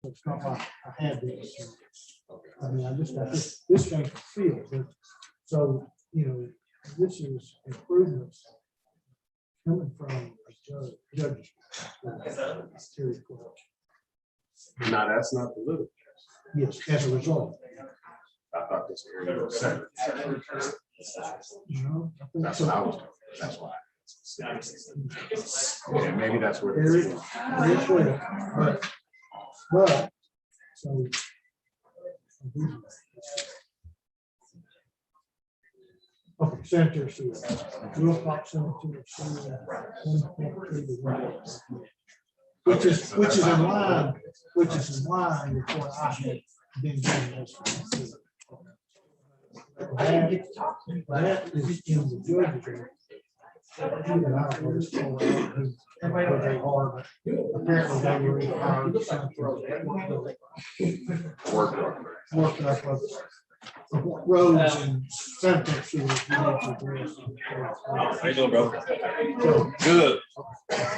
It's not like I had this. I mean, I just got this thing filled. So, you know, this is improvements coming from a judge. No, that's not the little. Yes, as a result. I thought this area was separate. No, I think That's so. what I was doing. That's why. Yeah, maybe that's where. There is, but, so. Okay, sanitary sewer. Wilcox Sanitary Sewer. Which is in line with what I had been doing this. That is in the judge's. And I don't know this who they are, but apparently they were in our sanitary. Working up of roads and sanitary sewers. How you doing, bro? Good.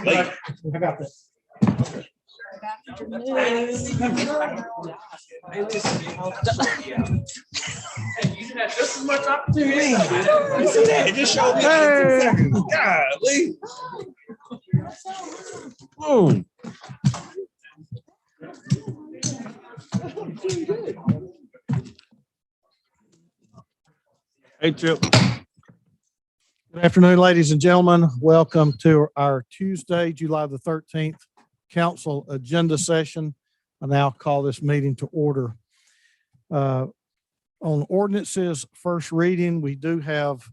Late. I got that. And you had just as much opportunity. You see that? It just showed me. Golly. Boom. Hey, Chip. Good afternoon, ladies and gentlemen. Welcome to our Tuesday, July the 13th council agenda session. I now call this meeting to order. On ordinances, first reading, we do have,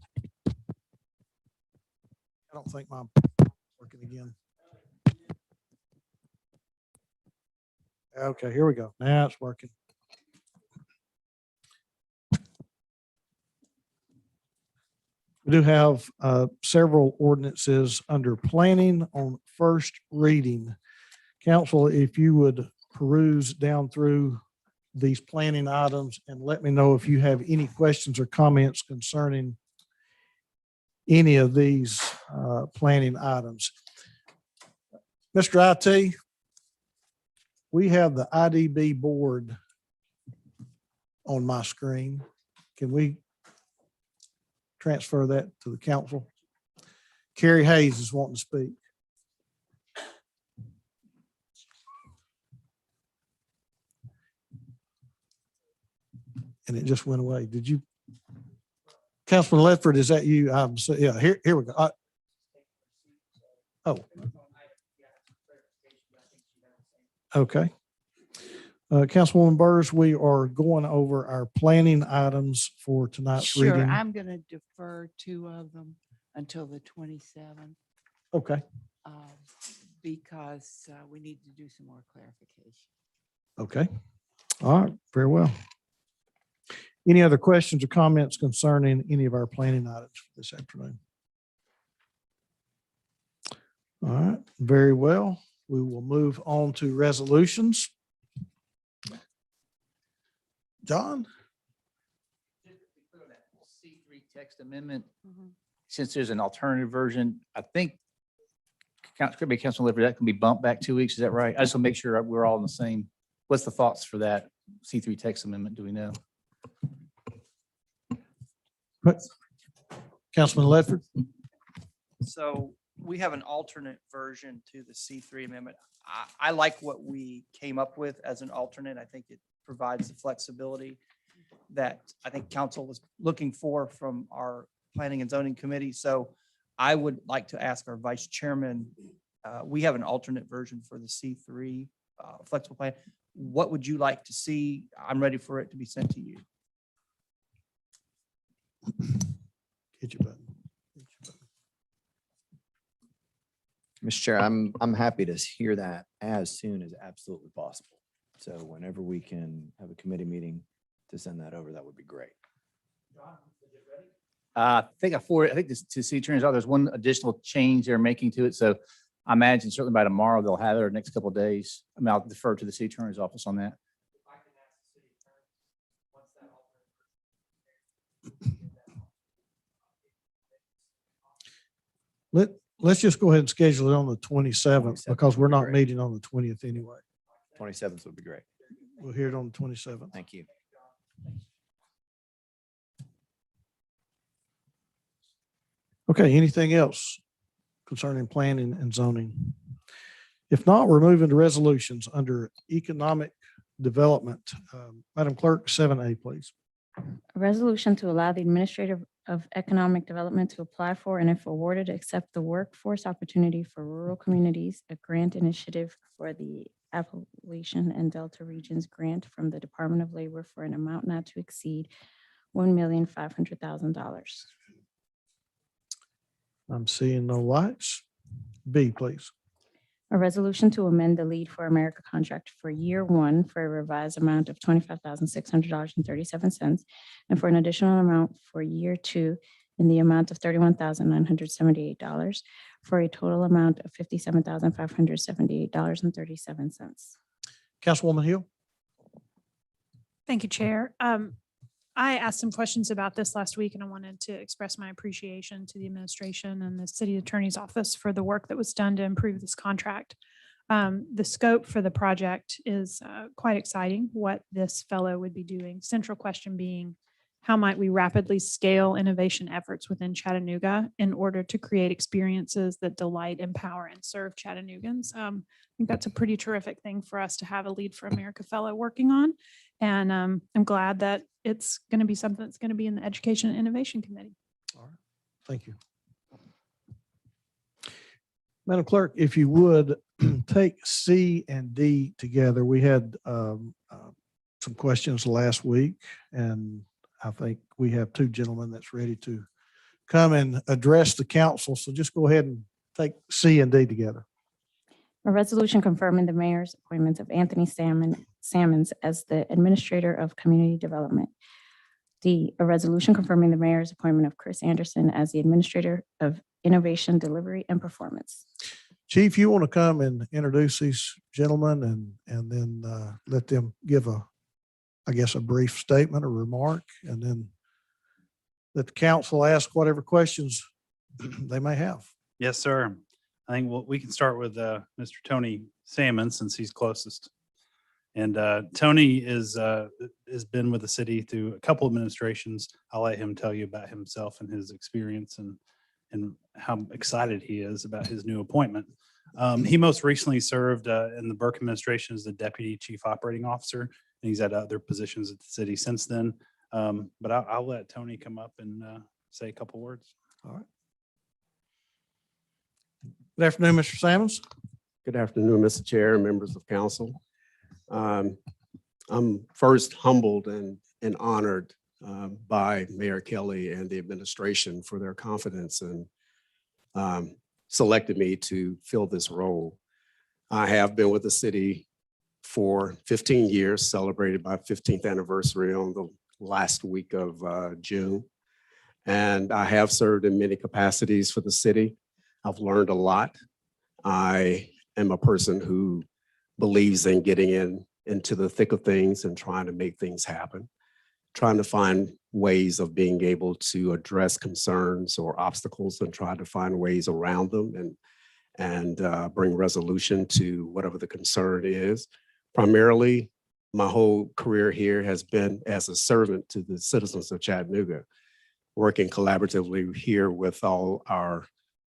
I don't think my working again. Okay, here we go. Now it's working. We do have several ordinances under planning on first reading. Council, if you would peruse down through these planning items and let me know if you have any questions or comments concerning any of these planning items. Mr. IT, we have the IDB board on my screen. Can we transfer that to the council? Carrie Hayes is wanting to speak. And it just went away. Did you? Councilman Ledford, is that you? Yeah, here we go. Oh. Okay. Councilwoman Burrs, we are going over our planning items for tonight's Sure, reading. I'm going to defer two of them until the 27th Okay, because we need to do some more clarification. okay. All right, very well. Any other questions or comments concerning any of our planning items for this afternoon? All right, very well. We will move on to resolutions. John? C3 text amendment, since there's an alternative version, I think Council Liver, that can be bumped back 2 weeks. Is that right? I just want to make sure we're all in the same. What's the thoughts for that C3 text amendment? Do we know? Councilman Ledford? So we have an alternate version to the C3 amendment. I like what we came up with as an alternate. I think it provides the flexibility that I think council was looking for from our planning and zoning committee. So I would like to ask our vice chairman, we have an alternate version for the C3 flexible plan. What would you like to see? I'm ready for it to be sent to you. Hit your button. Mr. Chair, I'm happy to hear that as soon as absolutely possible. So whenever we can have a committee meeting to send that over, that would be great. I think this to see attorneys, there's one additional change they're making to it. So I imagine certainly by tomorrow, they'll have it or next couple of days. I mean, I'll defer to the city attorney's office on that. Let's just go ahead and schedule it on the 27th because we're not meeting on the 20th anyway. 27th would be great. We'll hear it on the 27th. Thank you. Okay, anything else concerning planning and zoning? If not, we're moving to resolutions under economic development. Madam Clerk, 7A, please. A resolution to allow the Administrator of Economic Development to apply for and if awarded, accept the Workforce Opportunity for Rural Communities, a grant initiative for the Appalachian and Delta Regions grant from the Department of Labor for an amount not to exceed $1,500,000. I'm seeing no lights. B, please. A resolution to amend the Lead for America contract for year one for a revised amount of $25,600.37 and for an additional amount for year two in the amount of $31,978 for a total amount of $57,578.37. Councilwoman Hill? Thank you, Chair. I asked some questions about this last week, and I wanted to express my appreciation to the administration and the city attorney's office for the work that was done to improve this contract. The scope for the project is quite exciting, what this fellow would be doing. Central question being, how might we rapidly scale innovation efforts within Chattanooga in order to create experiences that delight, empower, and serve Chattanoogans? I think that's a pretty terrific thing for us to have a Lead for America fellow working on. And I'm glad that it's going to be something that's going to be in the Education and Innovation Committee. All right, thank you. Madam Clerk, if you would take C and D together. We had some questions last week, and I think we have two gentlemen that's ready to come and address the council. So just go ahead and take C and D together. A resolution confirming the mayor's appointments of Anthony Sammons as the Administrator of Community Development. D, a resolution confirming the mayor's appointment of Chris Anderson as the Administrator of Innovation, Delivery, and Performance. Chief, you want to come and introduce these gentlemen and then let them give a brief statement or remark, and then let the council ask whatever questions they may have. Yes, sir. I think we can start with Mr. Tony Salmon, since he's closest. And Tony has been with the city through a couple administrations. I'll let him tell you about himself and his experience and how excited he is about his new appointment. He most recently served in the Burke administration as the Deputy Chief Operating Officer, and he's had other positions at the city since then. But I'll let Tony come up and say a couple words. All right. Good afternoon, Mr. Sammons. Good afternoon, Mr. Chair and members of council. I'm first humbled and honored by Mayor Kelly and the administration for their confidence and selected me to fill this role. I have been with the city for 15 years, celebrated my 15th anniversary on the last week of June. And I have served in many capacities for the city. I've learned a lot. I am a person who believes in getting into the thick of things and trying to make things happen, trying to find ways of being able to address concerns or obstacles and try to find ways around them and bring resolution to whatever the concern is. Primarily, my whole career here has been as a servant to the citizens of Chattanooga, working collaboratively here with all our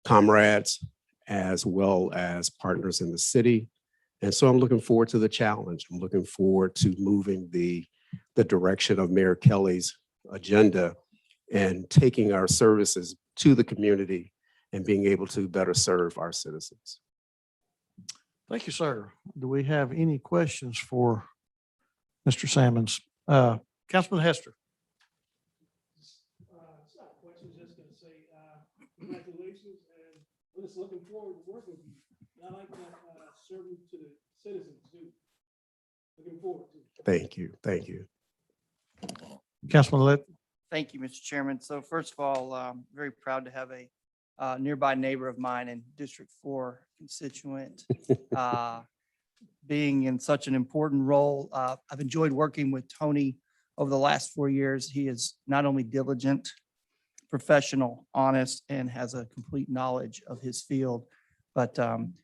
comrades as well as partners in the city. And so I'm looking forward to the challenge. I'm looking forward to moving the direction of Mayor Kelly's agenda and taking our services to the community and being able to better serve our citizens. Thank you, sir. Do we have any questions for Mr. Sammons? Councilman Hester. It's not a question, just gonna say, congratulations, and we're just looking forward to working with you. And I like that, serving to the citizens too. Looking forward to it. Thank you. Thank you. Councilman Lit. Thank you, Mr. Chairman. So first of all, very proud to have a nearby neighbor of mine in District 4 constituent. Being in such an important role, I've enjoyed working with Tony over the last 4 years. He is not only diligent, professional, honest, and has a complete knowledge of his field, but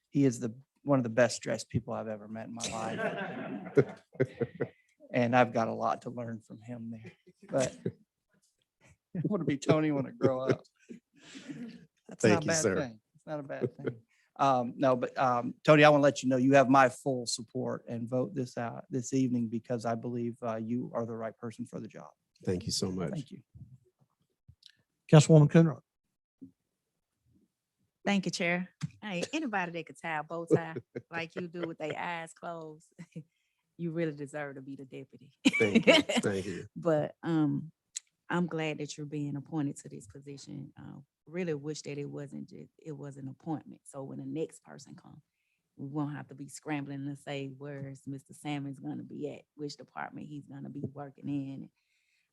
he is the one of the best dressed people I've ever met in my life. And I've got a lot to learn from him there, but I want to be Tony when I grow up. That's not Thank a you, bad sir. thing. It's not a bad thing. No, but Tony, I want to let you know you have my full support and vote this out this evening because I believe you are the right person for the job. Thank you so much. Thank you. Councilwoman Coonrod. Thank you, Chair. Hey, anybody that could tie a bow tie like you do with their eyes closed, you really deserve to be the deputy. Thank you. Thank you. But I'm glad that you're being appointed to this position. Really wish that it was an appointment. So when the next person comes, we won't have to be scrambling to say where's Mr. Salmon's gonna be at, which department he's gonna be working in,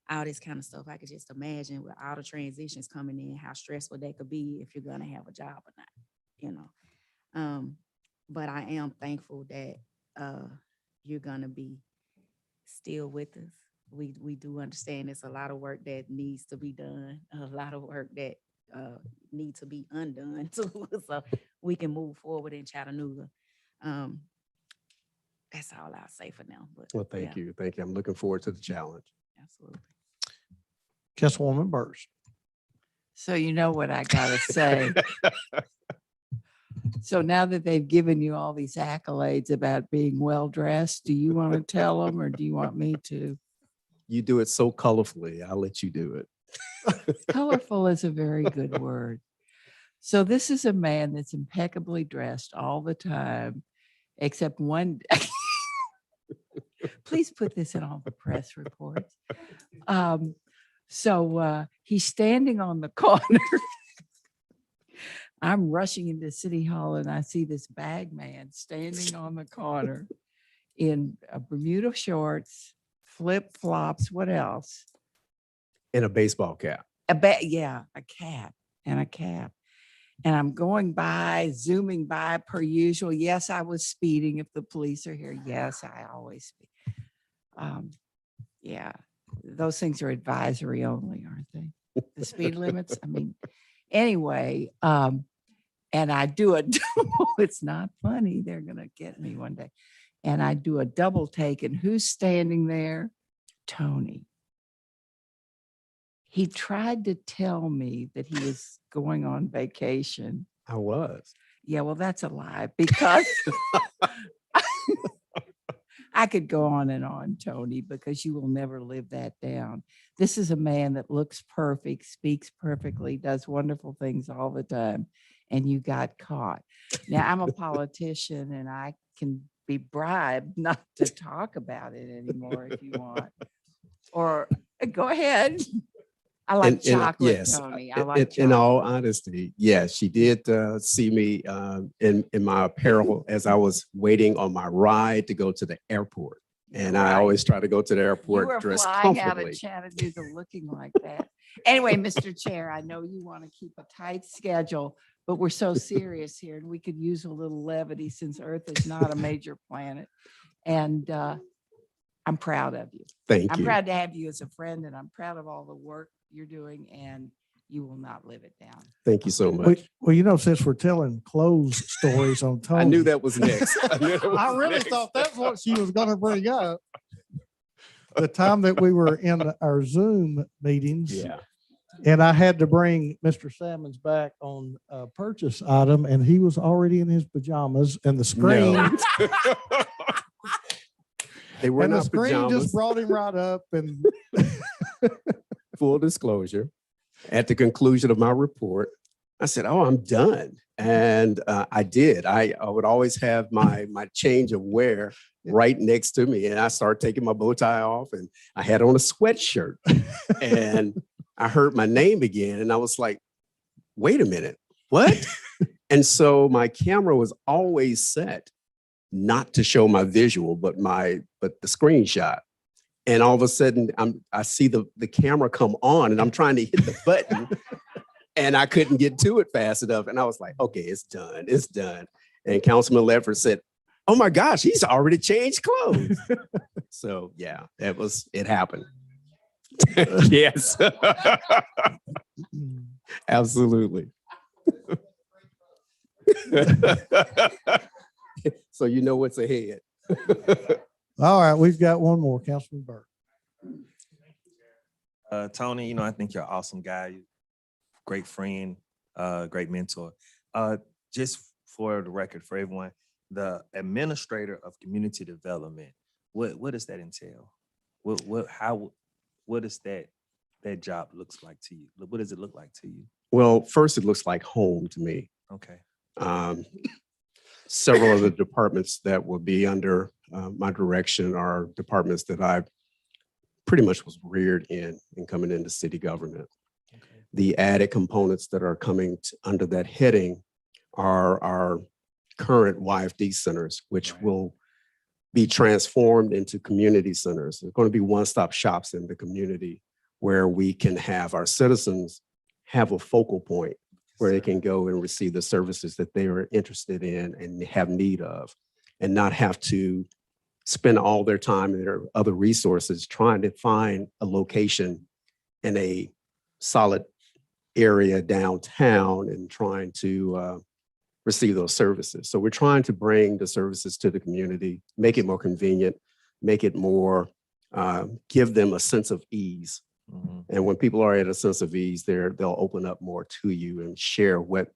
all this kind of stuff. I could just imagine with all the transitions coming in, how stressful that could be if you're gonna have a job or not, you know. But I am thankful that you're gonna be still with us. We do understand it's a lot of work that needs to be done, a lot of work that need to be undone too, so we can move forward in Chattanooga. That's all I'll say for now. But Well, thank you. Thank you. I'm looking forward to the challenge. Absolutely. Councilwoman Burrs. So you know what I gotta say. So now that they've given you all these accolades about being well-dressed, do you want to tell them or do you want me to? You do it so colorfully. I'll let you do it. Colorful is a very good word. So this is a man that's impeccably dressed all the time, except one. Please put this in all the press reports. So he's standing on the corner. I'm rushing into City Hall and I see this bag man standing on the corner in Bermuda shorts, flip flops, what else? In a baseball cap. Yeah, a cap and a cap. And I'm going by, zooming by per usual. Yes, I was speeding if the police are here. Yes, I always speed. Yeah, those things are advisory only, aren't they? The speed limits. I mean, anyway, and I do a double. It's not funny. They're going to get me one day. And I do a double take. And who's standing there? Tony. He tried to tell me that he was going on vacation. I was. Yeah, well, that's a lie because I could go on, Tony, because you will never live that down. This is a man that looks perfect, speaks perfectly, does wonderful things all the time, and you got caught. Now, I'm a politician and I can be bribed not to talk about it anymore if you want. Or go ahead. I like chocolate, yes, Tony. I like chocolate. in all honesty, yes, she did see me in my apparel as I was waiting on my ride to go to the airport. And I always try to go to the You airport were dressed flying out comfortably. of Chattanooga looking like that. Anyway, Mr. Chair, I know you want to keep a tight schedule, but we're so serious here and we could use a little levity since Earth is not a major planet. And I'm proud of you. Thank I'm you. proud to have you as a friend and I'm proud of all the work you're doing and you will not live it down. Thank you so much. Well, you know, since we're telling clothes stories on Tony. I knew that was next. I really thought that's what she was going to bring up. The time that we were in our Zoom meetings. Yeah. And I had to bring Mr. Salmons back on a purchase item and he was already in his pajamas and the screen. No. They were And the not screen pajamas. just brought him right up and Full disclosure, at the conclusion of my report, I said, "Oh, I'm done," and I did. I would always have my change of wear right next to me, and I started taking my bow tie off, and I had on a sweatshirt, and I heard my name again, and I was like, "Wait a minute, what?" And so my camera was always set not to show my visual, but the screenshot. And all of a sudden, I see the camera come on, and I'm trying to hit the button, and I couldn't get to it fast enough. And I was like, "Okay, it's done. It's done." And Councilman Ledford said, "Oh my gosh, he's already changed clothes." So yeah, it happened. Yes, absolutely. So you know what's ahead. All right, we've got one more, Councilman Burke. Tony, I think you're an awesome guy, great friend, great mentor. Just for the record, for everyone, the administrator of community development, what does that entail? What does that job looks like to you? What does it look like to you? Well, first, it looks like home to me. Okay. Several of the departments that will be under my direction are departments that I pretty much was reared in coming into city government. Okay. The added components that are coming under that heading are our current YFD centers, which Right. will be transformed into community centers. There's going to be one-stop shops in the community where we can have our citizens have a focal point where they can go and receive the services that they are interested in and have need of, and not have to spend all their time and their other resources trying to find a location in a solid area downtown and trying to receive those services. So we're trying to bring the services to the community, make it more convenient, make it more, give them a sense of ease. Mhm. And when people are at a sense of ease, they'll open up more to you and share what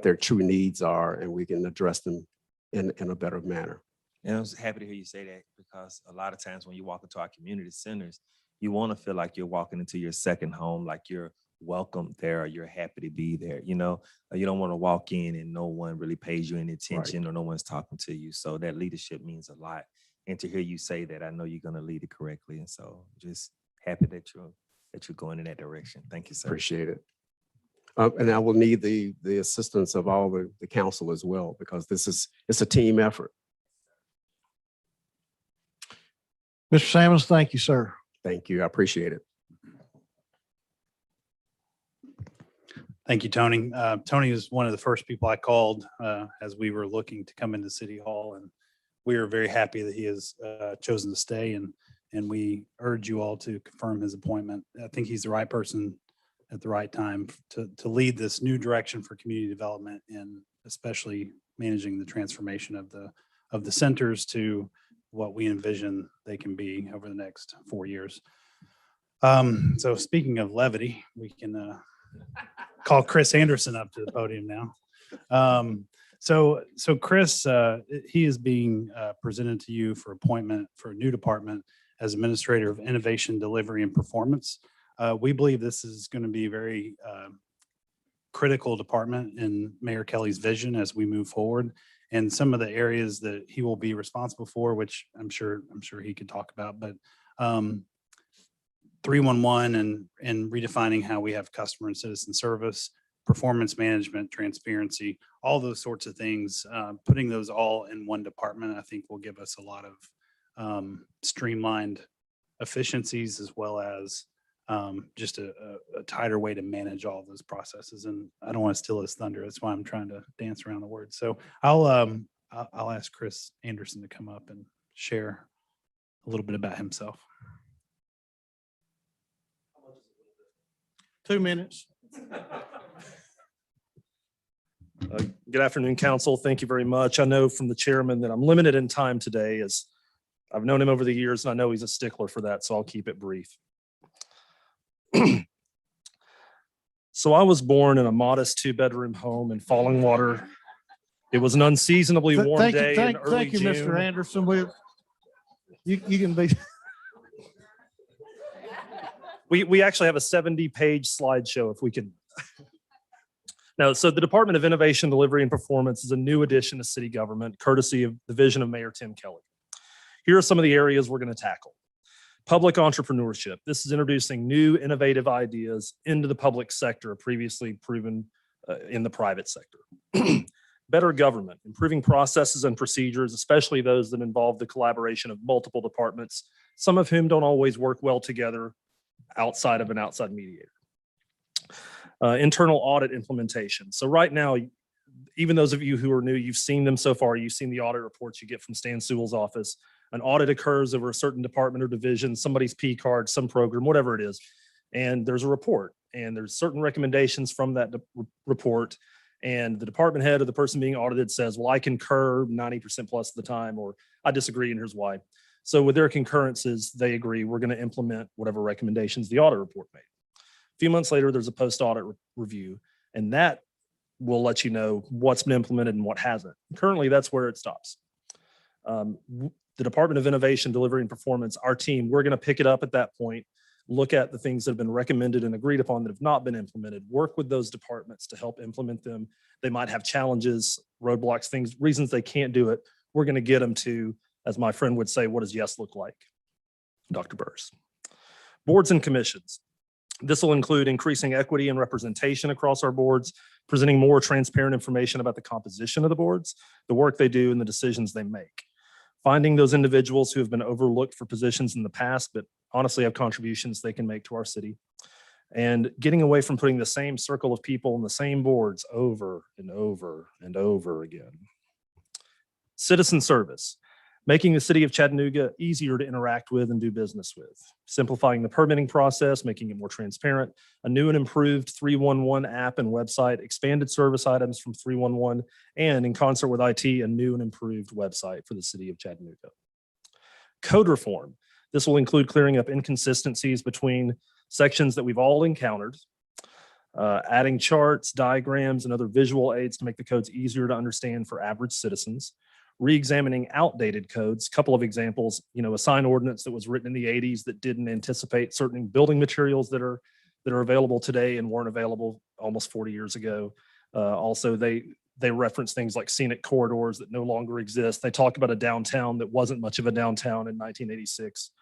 their true needs are, and we can address them in a better manner. And I was happy to hear you say that, because a lot of times when you walk into our community centers, you want to feel like you're walking into your second home, like you're welcome there, or you're happy to be there. You don't want to walk in and no one really pays you any attention or no one's talking to you. So that leadership means a lot. And to hear you say that, I know you're going to lead it correctly. And so just happy that you're going in that direction. Thank you, sir. Appreciate it. And I will need the assistance of all the council as well, because it's a team effort. Mr. Sammons, thank you, sir. Thank you. I appreciate it. Thank you, Tony. Tony was one of the first people I called as we were looking to come into City Hall, and we are very happy that he has chosen to stay, and we urge you all to confirm his appointment. I think he's the right person at the right time to lead this new direction for community development, and especially managing the transformation of the centers to what we envision they can be over the next 4 years. So speaking of levity, we can call Chris Anderson up to the podium now. So Chris, he is being presented to you for appointment for a new department as Administrator of Innovation, Delivery, and Performance. We believe this is going to be a very critical department in Mayor Kelly's vision as we move forward. And some of the areas that he will be responsible for, which I'm sure he could talk about, but 311 and redefining how we have customer and citizen service, performance management, transparency, all those sorts of things, putting those all in one department, I think will give us a lot of streamlined efficiencies, as well as just a tighter way to manage all of those processes. And I don't want to steal his thunder. That's why I'm trying to dance around the words. So I'll ask Chris Anderson to come up and share a little bit about himself. 2 minutes. Good afternoon, council. Thank you very much. I know from the chairman that I'm limited in time today, as I've known him over the years, and I know he's a stickler for that, so I'll keep it brief. So I was born in a modest 2-bedroom home in Fallingwater. It was an unseasonably warm Thank day you, in early thank you, Mr. June. Anderson. You can be. We actually have a 70-page slideshow if we could. No, so the Department of Innovation, Delivery, and Performance is a new addition to city government, courtesy of the vision of Mayor Tim Kelly. Here are some of the areas we're going to tackle. Public entrepreneurship. This is introducing new innovative ideas into the public sector, previously proven in the private sector. Better government, improving processes and procedures, especially those that involve the collaboration of multiple departments, some of whom don't always work well together outside of an outside mediator. Internal audit implementation. So right now, even those of you who are new, you've seen them so far. You've seen the audit reports you get from Stan Sewell's office. An audit occurs over a certain department or division, somebody's P card, some program, whatever it is. And there's a report, and there's certain recommendations from that report. And the department head or the person being audited says, well, I concur 90% plus of the time, or I disagree and here's why. So with their concurrences, they agree, we're going to implement whatever recommendations the audit report made. A few months later, there's a post-audit review, and that will let you know what's been implemented and what hasn't. Currently, that's where it stops. The Department of Innovation, Delivery and Performance, our team, we're going to pick it up at that point, look at the things that have been recommended and agreed upon that have not been implemented, work with those departments to help implement them. They might have challenges, roadblocks, things, reasons they can't do it. We're going to get them to, as my friend would say, what does yes look like? Dr. Burrs. Boards and commissions. This will include increasing equity and representation across our boards, presenting more transparent information about the composition of the boards, the work they do, and the decisions they make. Finding those individuals who have been overlooked for positions in the past, but honestly have contributions they can make to our city. And getting away from putting the same circle of people on the same boards over and over and over again. Citizen service. Making the city of Chattanooga easier to interact with and do business with, simplifying the permitting process, making it more transparent, a new and improved 311 app and website, expanded service items from 311, and in concert with IT, a new and improved website for the city of Chattanooga. Code reform. This will include clearing up inconsistencies between sections that we've all encountered, adding charts, diagrams, and other visual aids to make the codes easier to understand for average citizens. Re-examining outdated codes. Couple of examples, a sign ordinance that was written in the 80s that didn't anticipate certain building materials that are available today and weren't available almost 40 years ago. Also, they reference things like scenic corridors that no longer exist. They talk about a downtown that wasn't much of a downtown in 1986.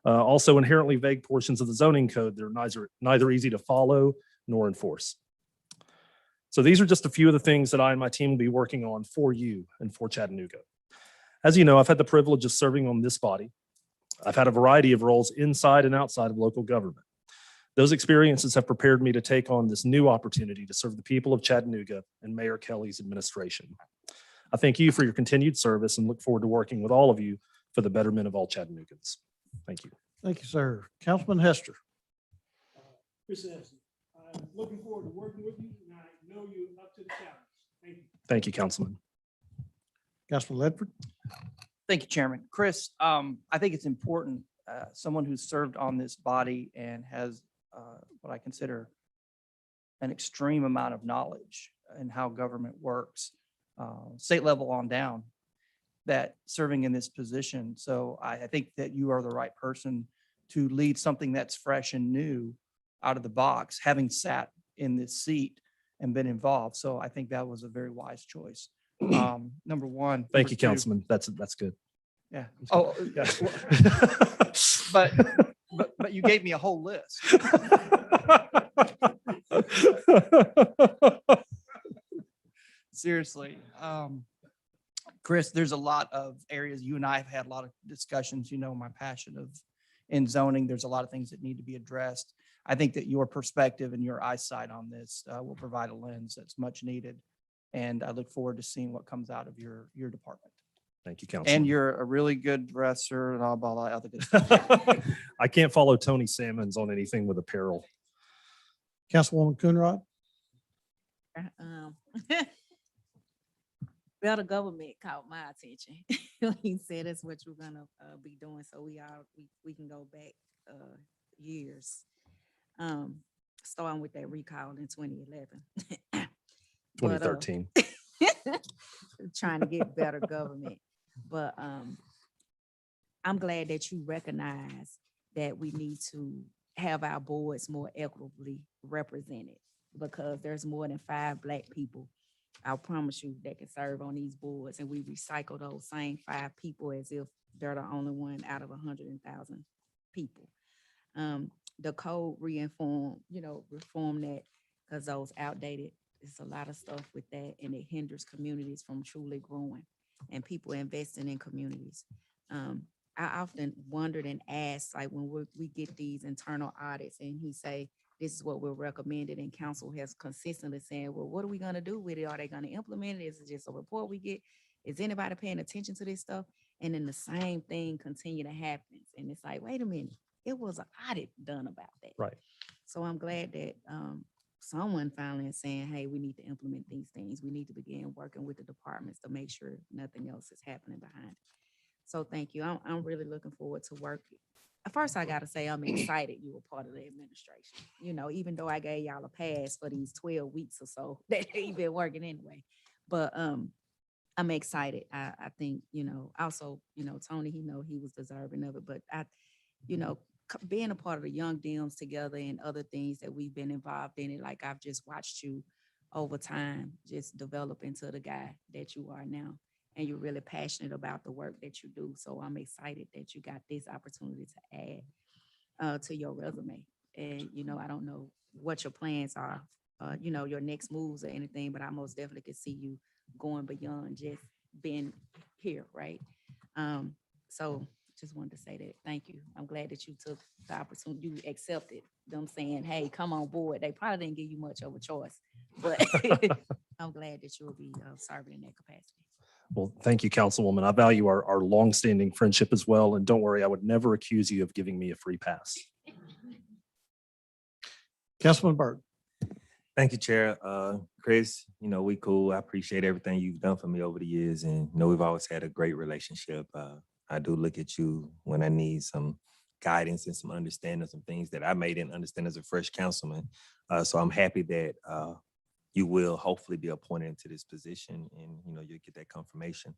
Also, inherently vague portions of the zoning code that are neither easy to follow nor enforce. So these are just a few of the things that I and my team will be working on for you and for Chattanooga. As you know, I've had the privilege of serving on this body. I've had a variety of roles inside and outside of local government. Those experiences have prepared me to take on this new opportunity to serve the people of Chattanooga and Mayor Kelly's administration. I thank you for your continued service and look forward to working with all of you for the betterment of all Chattanoogans. Thank you. Thank you, sir. Councilman Hester. Chris Anderson, I'm looking forward to working with you, and I know you're up to the challenge. Thank you. Thank you, Councilman. Councilman Ledford. Thank you, Chairman. Chris, I think it's important, someone who's served on this body and has what I consider an extreme amount of knowledge in how government works, state level on down, that serving in this position. So I think that you are the right person to lead something that's fresh and new out of the box, having sat in this seat and been involved. So I think that was a very wise choice. Number one. Thank Number you, two- Councilman. That's good. Yeah. That's Oh, Yeah. but you gave me a whole list. Seriously. Chris, there's a lot of areas you and I have had a lot of discussions, my passion in zoning. There's a lot of things that need to be addressed. I think that your perspective and your eyesight on this will provide a lens that's much needed. And I look forward to seeing what comes out of your department. Thank you, Councilman. And you're a really good dresser and all that other good stuff. I can't follow Tony Salmons on anything with apparel. Councilwoman Coonrod. Better government caught my attention. He said that's what you're gonna be doing, so we can go back years. Starting with that recall in 2011. 2013. Trying to get better government. But I'm glad that you recognize that we need to have our boards more equitably represented, because there's more than 5 Black people, I promise you, that can serve on these boards, and we recycle those same 5 people as if they're the only one out of 100,000 people. The code reform that, because those outdated, there's a lot of stuff with that, and it hinders communities from truly growing and people investing in communities. I often wondered and asked, like when we get these internal audits and he say, this is what we're recommended, and council has consistently saying, well, what are we gonna do with it? Are they gonna implement it? Is it just a report we get? Is anybody paying attention to this stuff? And then the same thing continue to happen. And it's like, wait a minute, it was an audit done about that. Right. So I'm glad that someone finally is saying, hey, we need to implement these things. We need to begin working with the departments to make sure nothing else is happening behind it. So thank you. I'm really looking forward to work. At first, I gotta say, I'm excited you were part of the administration. You know, even though I gave y'all a pass for these 12 weeks or so that you've been working anyway. But I'm excited. I think, you know, also, you know, Tony, he was deserving of it, but you know, being a part of the Young Dems together and other things that we've been involved in it, like I've just watched you over time, just develop into the guy that you are now. And you're really passionate about the work that you do. So I'm excited that you got this opportunity to add to your resume. And, you know, I don't know what your plans are, you know, your next moves or anything, but I most definitely could see you going beyond just being here, right? So just wanted to say that, thank you. I'm glad that you took the opportunity, you accepted them saying, hey, come on board. They probably didn't give you much of a choice, but I'm glad that you'll be serving in that capacity. Well, thank you, Councilwoman. I value our longstanding friendship as well. And don't worry, I would never accuse you of giving me a free pass. Councilman Byrd. Thank you, Chair. Chris, you know, we cool. I appreciate everything you've done for me over the years. And, you know, we've always had a great relationship. I do look at you when I need some guidance and some understanding of some things that I may didn't understand as a fresh councilman. So I'm happy that you will hopefully be appointed into this position and, you know, you'll get that confirmation.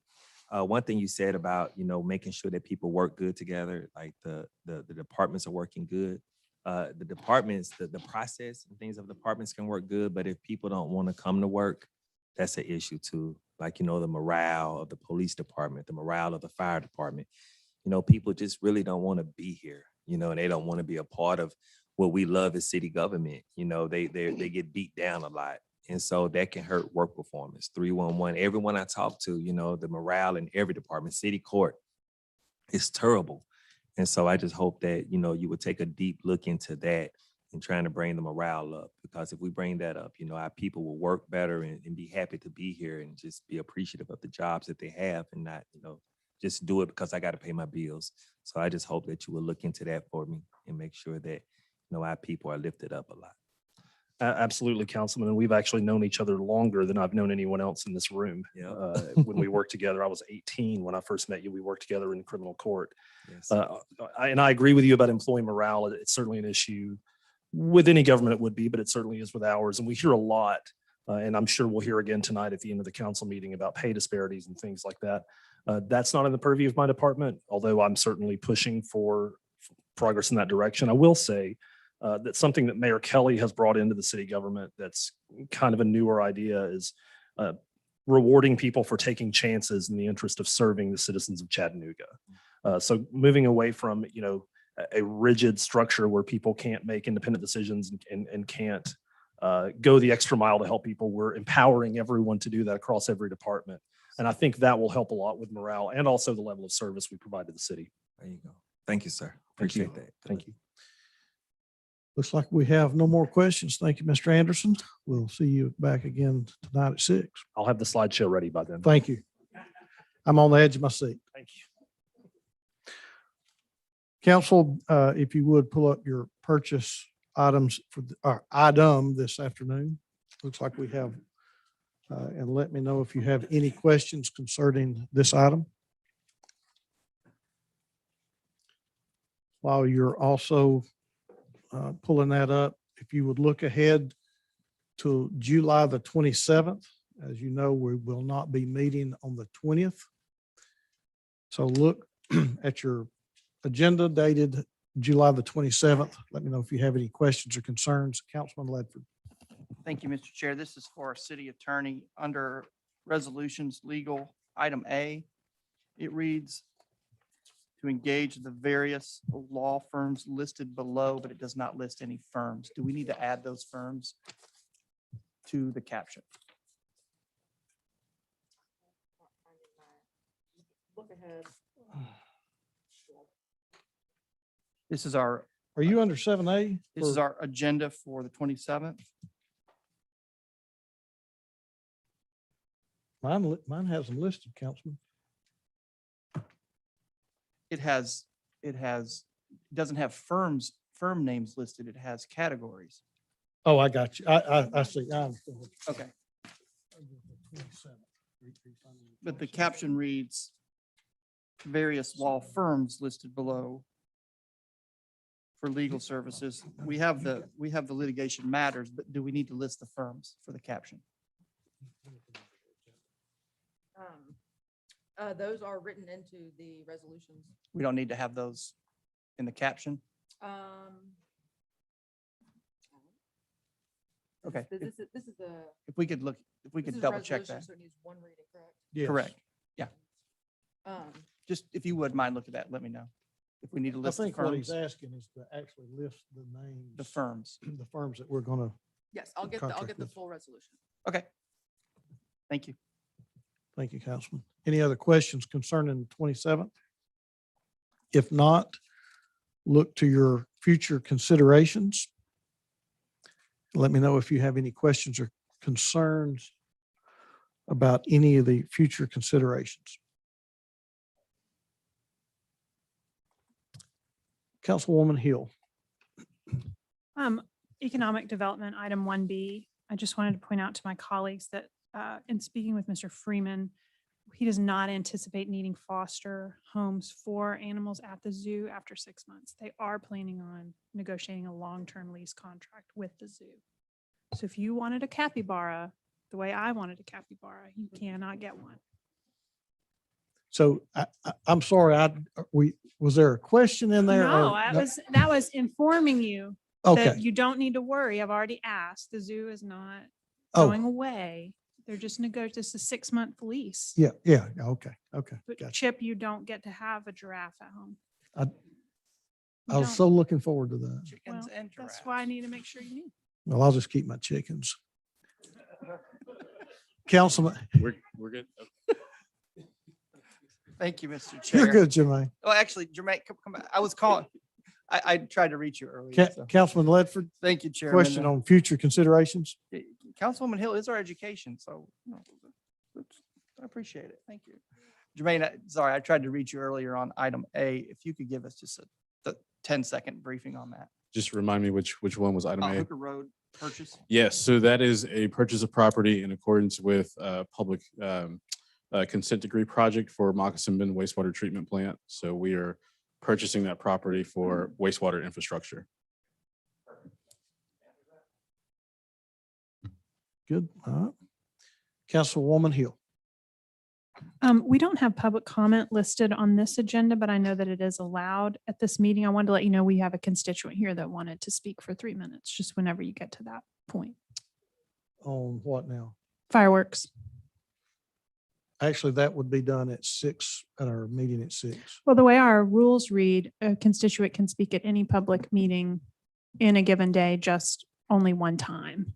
One thing you said about, you know, making sure that people work good together, like the departments are working good. The departments, the process and things of departments can work good, but if people don't want to come to work, that's an issue too. Like, you know, the morale of the police department, the morale of the fire department, you know, people just really don't want to be here, you know, and they don't want to be a part of what we love as city government. You know, they get beat down a lot. And so that can hurt work performance. 311, everyone I talk to, you know, the morale in every department, city court, is terrible. And so I just hope that, you know, you would take a deep look into that and trying to bring the morale up. Because if we bring that up, you know, our people will work better and be happy to be here and just be appreciative of the jobs that they have and not, you know, just do it because I got to pay my bills. So I just hope that you will look into that for me and make sure that, you know, our people are lifted up a lot. Absolutely, Councilman. And we've actually known each other longer than I've known anyone else in this room. Yeah. When we worked together, I was 18 when I first met you. We worked together in criminal court. Yes. And I agree with you about employee morale. It's certainly an issue with any government, it would be, but it certainly is with ours. And we hear a lot, and I'm sure we'll hear again tonight at the end of the council meeting about pay disparities and things like that. That's not in the purview of my department, although I'm certainly pushing for progress in that direction. I will say that something that Mayor Kelly has brought into the city government that's kind of a newer idea is rewarding people for taking chances in the interest of serving the citizens of Chattanooga. So moving away from, you know, a rigid structure where people can't make independent decisions and can't go the extra mile to help people, we're empowering everyone to do that across every department. And I think that will help a lot with morale and also the level of service we provide to the city. There you go. Thank you, sir. Thank you. Appreciate that. Thank you. Looks like we have no more questions. Thank you, Mr. Anderson. We'll see you back again tonight at 6. I'll have the slideshow ready by then. Thank you. I'm on the edge of my seat. Thank you. Council, if you would pull up your purchase items for our item this afternoon. Looks like we have, and let me know if you have any questions concerning this item. While you're also pulling that up, if you would look ahead to July the 27th, as you know, we will not be meeting on the 20th. So look at your agenda dated July the 27th. Let me know if you have any questions or concerns. Councilman Ledford. Thank you, Mr. Chair. This is for our city attorney under resolutions legal item A. It reads to engage the various law firms listed below, but it does not list any firms. Do we need to add those firms to the caption? This is our, Are you under 7A? this is our agenda for the 27th. Mine has them listed, Councilman. It doesn't have firm names listed. It has categories. Oh, I got you. I see. I understand. Okay. But the caption reads, various law firms listed below for legal services. We have the litigation matters, but do we need to list the firms for the caption? Those are written into the resolutions. We don't need to have those in the caption? Okay. This is the. If we could look, if we this could is double check resolution, that. So it needs one reading, correct? Yes. Correct. Um, Just if you would mind, look at that, let me know. If we need to I list the think what he's firms, asking is to actually list the names. the firms. The firms that we're gonna, Yes, I'll get the Contract with- full resolution. Okay. Thank you. thank you, Councilman. Any other questions concerning the 27th? If not, look to your future considerations. Let me know if you have any questions or concerns about any of the future considerations. Councilwoman Hill. Economic development, item 1B. I just wanted to point out to my colleagues that in speaking with Mr. Freeman, he does not anticipate needing foster homes for animals at the zoo after 6 months. They are planning on negotiating a long-term lease contract with the zoo. So if you wanted a capybara, the way I wanted a capybara, you cannot get one. So I'm sorry, was there a question in there? or- No, that was informing you Okay, that you don't need to worry. I've already asked. The zoo is not Oh. going away. They're just this is a 6-month lease. yeah, okay, But gotcha. Chip, you don't get to have a giraffe at home. I You was don't. so looking forward to that. Chickens Well, and that's why I giraffes. need to make sure you knew. Well, I'll just keep my chickens. Councilman, We're good. Thank you, Mr. Chair. you're good, Jermaine. Well, actually, Jermaine, come back. I was calling. I tried to reach you earlier. so. Councilman Ledford, Thank you, Chairman. question on future considerations? Councilwoman Hill is our education, so I appreciate it. Thank you. Jermaine, sorry, I tried to reach you earlier on item A. If you could give us just the 10-second briefing on that. Just remind me which one was item A? Hooker Road purchase. Yes, so that is a purchase of property in accordance with public consent decree project for Moccasin Bend wastewater treatment plant. So we are purchasing that property for wastewater infrastructure. Good. All right. Councilwoman Hill. We don't have public comment listed on this agenda, but I know that it is allowed at this meeting. I wanted to let you know we have a constituent here that wanted to speak for 3 minutes, just whenever you get to that point. On what now? Fireworks. Actually, that would be done at 6, at our meeting at 6. Well, the way our rules read, a constituent can speak at any public meeting in a given day, just only one time.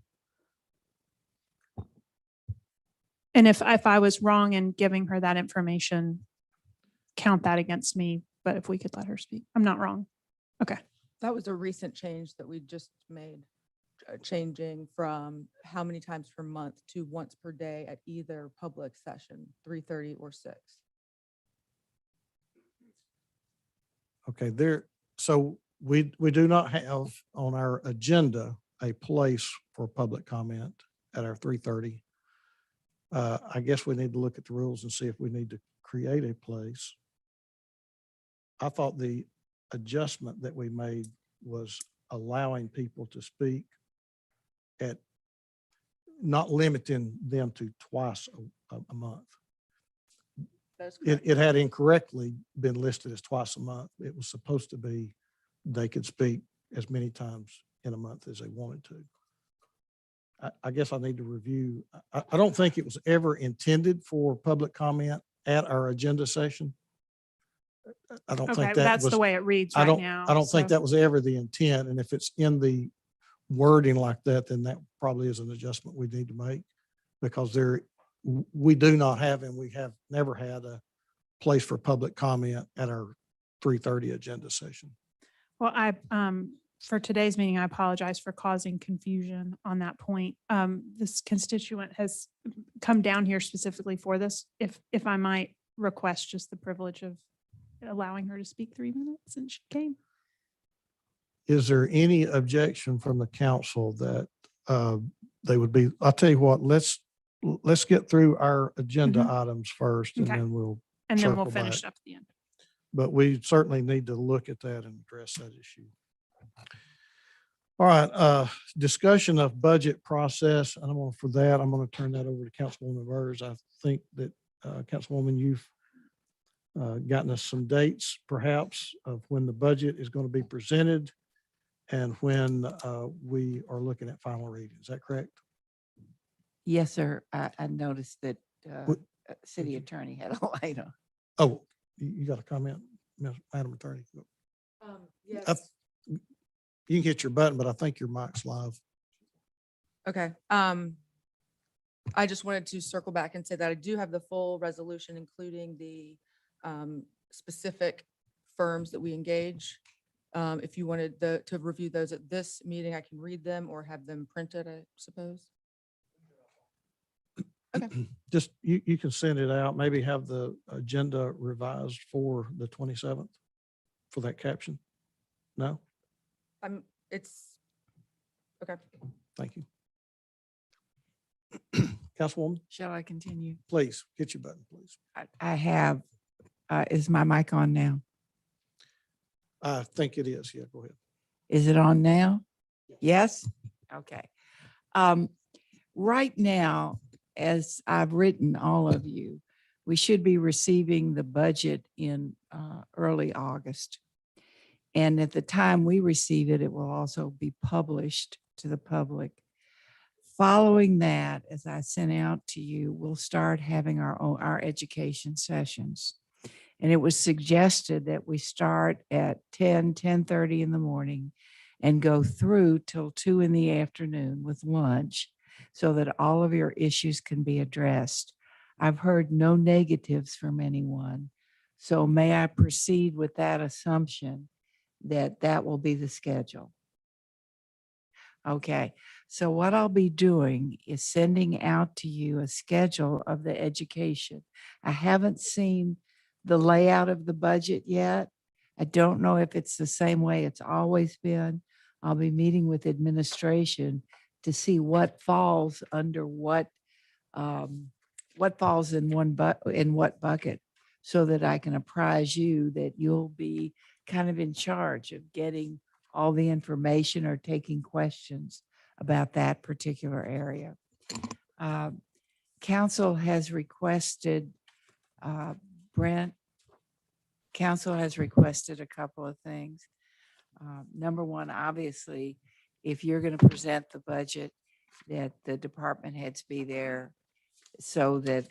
And if I was wrong in giving her that information, count that against me. But if we could let her speak, I'm not wrong. Okay. That was a recent change that we just made, changing from how many times per month to once per day at either public session, 3:30 or 6. Okay, so we do not have on our agenda a place for public comment at our 3:30. I guess we need to look at the rules and see if we need to create a place. I thought the adjustment that we made was allowing people to speak at, not limiting them to twice a month. That's It had incorrectly been listed as twice a month. It was supposed to be, they could speak as many times in a month as they wanted to. I guess I need to review. I don't think it was ever intended for public comment at our agenda session. I don't Okay, think that that's was. the way it reads I right don't, now. I don't think so- that was ever the intent. And if it's in the wording like that, then that probably is an adjustment we need to make. Because we do not have, and we have never had a place for public comment at our 3:30 agenda session. Well, for today's meeting, I apologize for causing confusion on that point. This constituent has come down here specifically for this. If I might request just the privilege of allowing her to speak 3 minutes since she came. Is there any objection from the council that they would be, I'll tell you what, let's get through our agenda Mhm. items first and Okay. then we'll, And then we'll circle finish back. up at the end. but we certainly need to look at that and address that issue. All right, discussion of budget process. And for that, I'm going to turn that over to Councilwoman Burrs. I think that, Councilwoman, you've gotten us some dates perhaps of when the budget is going to be presented and when we are looking at final reading. Is that correct? Yes, sir. I noticed that What- city attorney had a light on. Oh, you got a comment, Madam Attorney? Yes. You can hit your button, but I think your mic's live. Okay. I just wanted to circle back and say that I do have the full resolution, including the specific firms that we engage. If you wanted to review those at this meeting, I can read them or have them printed, I suppose. Just, you can send it out, maybe have the agenda revised for the 27th for that caption. No? It's, okay. Thank you. Councilwoman, Shall I continue? please, hit your button, please. I have, is my mic on now? I think it is. Yeah, go ahead. Is it on now? Yes? Okay. Right now, as I've written all of you, we should be receiving the budget in early August. And at the time we receive it, it will also be published to the public. Following that, as I sent out to you, we'll start having our education sessions. And it was suggested that we start at 10:30 in the morning and go through till 2 in the afternoon with lunch so that all of your issues can be addressed. I've heard no negatives from anyone. So may I proceed with that assumption that that will be the schedule? Okay, so what I'll be doing is sending out to you a schedule of the education. I haven't seen the layout of the budget yet. I don't know if it's the same way it's always been. I'll be meeting with administration to see what falls under what falls in in what bucket, so that I can apprise you that you'll be kind of in charge of getting all the information or taking questions about that particular area. Council has requested, Brent, council has requested a couple of things. Number one, obviously, if you're going to present the budget, that the department heads be there so that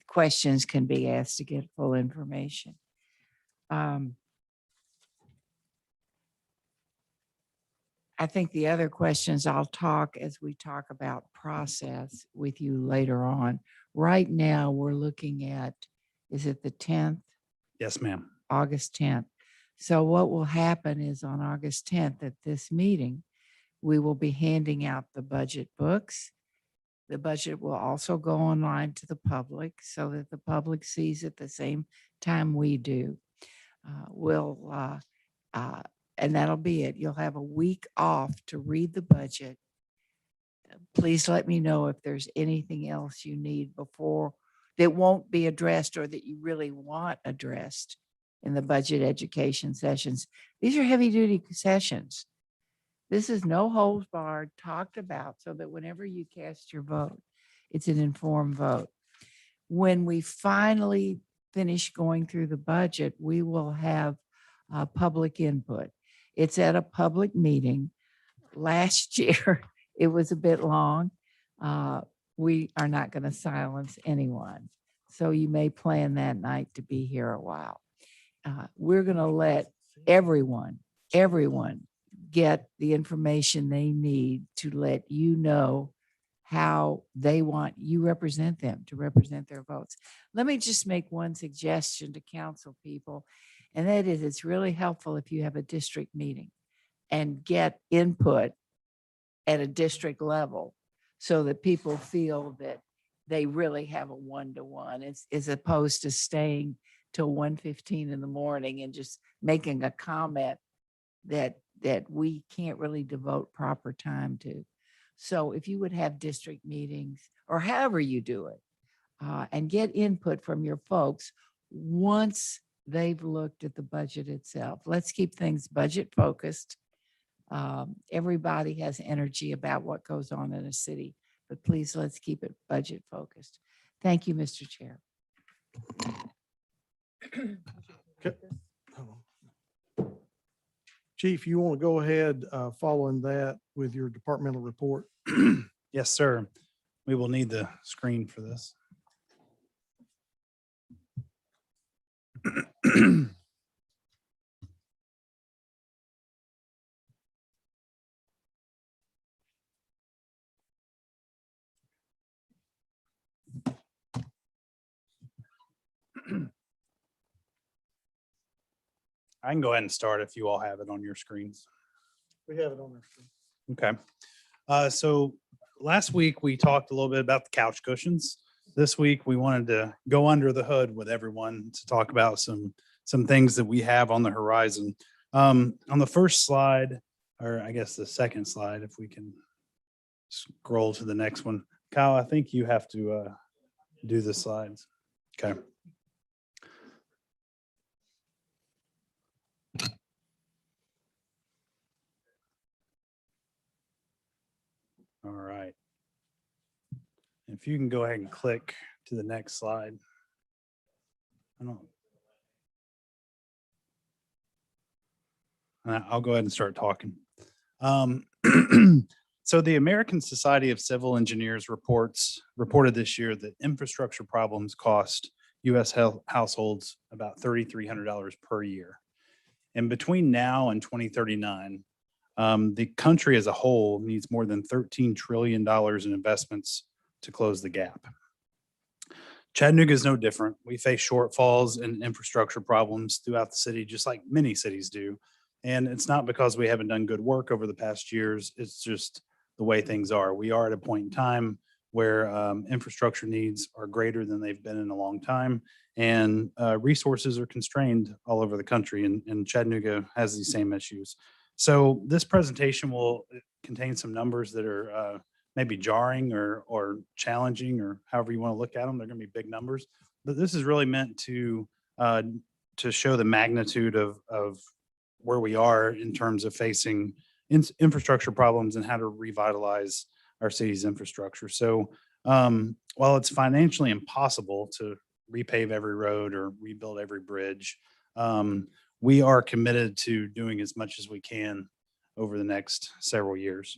questions can be asked to get full information. I think the other questions I'll talk as we talk about process with you later on. Right now, we're looking at, is it the 10th? Yes, ma'am. August 10th. So what will happen is on August 10th at this meeting, we will be handing out the budget books. The budget will also go online to the public so that the public sees it the same time we do. And that'll be it. You'll have a week off to read the budget. Please let me know if there's anything else you need before that won't be addressed or that you really want addressed in the budget education sessions. These are heavy duty sessions. This is no holds barred, talked about, so that whenever you cast your vote, it's an informed vote. When we finally finish going through the budget, we will have public input. It's at a public meeting. Last year, it was a bit long. We are not going to silence anyone. So you may plan that night to be here a while. We're going to let everyone get the information they need to let you know how they want you represent them, to represent their votes. Let me just make one suggestion to council people, and that is it's really helpful if you have a district meeting and get input at a district level so that people feel that they really have a one-to-one as opposed to staying till 1:15 in the morning and just making a comment that we can't really devote proper time to. So if you would have district meetings or however you do it, and get input from your folks once they've looked at the budget itself. Let's keep things budget focused. Everybody has energy about what goes on in a city, but please let's keep it budget focused. Thank you, Mr. Chair. Chief, you want to go ahead following that with your departmental report? Yes, sir. We will need the screen for this. I can go ahead and start if you all have it on your screens. We have it on our screen. Okay. So last week we talked a little bit about the couch cushions. This week we wanted to go under the hood with everyone to talk about some things that we have on the horizon. On the first slide, or I guess the second slide, if we can scroll to the next one. Kyle, I think you have to do the slides. Okay. All right. If you can go ahead and click to the next slide. I'll go ahead and start talking. So the American Society of Civil Engineers reported this year that infrastructure problems cost U.S. households about $3,300 per year. And between now and 2039, the country as a whole needs more than $13 trillion in investments to close the gap. Chattanooga is no different. We face shortfalls and infrastructure problems throughout the city, just like many cities do. And it's not because we haven't done good work over the past years. It's just the way things are. We are at a point in time where infrastructure needs are greater than they've been in a long time. And resources are constrained all over the country. And Chattanooga has these same issues. So this presentation will contain some numbers that are maybe jarring or challenging, or however you want to look at them. They're going to be big numbers, but this is really meant to show the magnitude of where we are in terms of facing infrastructure problems and how to revitalize our city's infrastructure. So while it's financially impossible to repave every road or rebuild every bridge, we are committed to doing as much as we can over the next several years.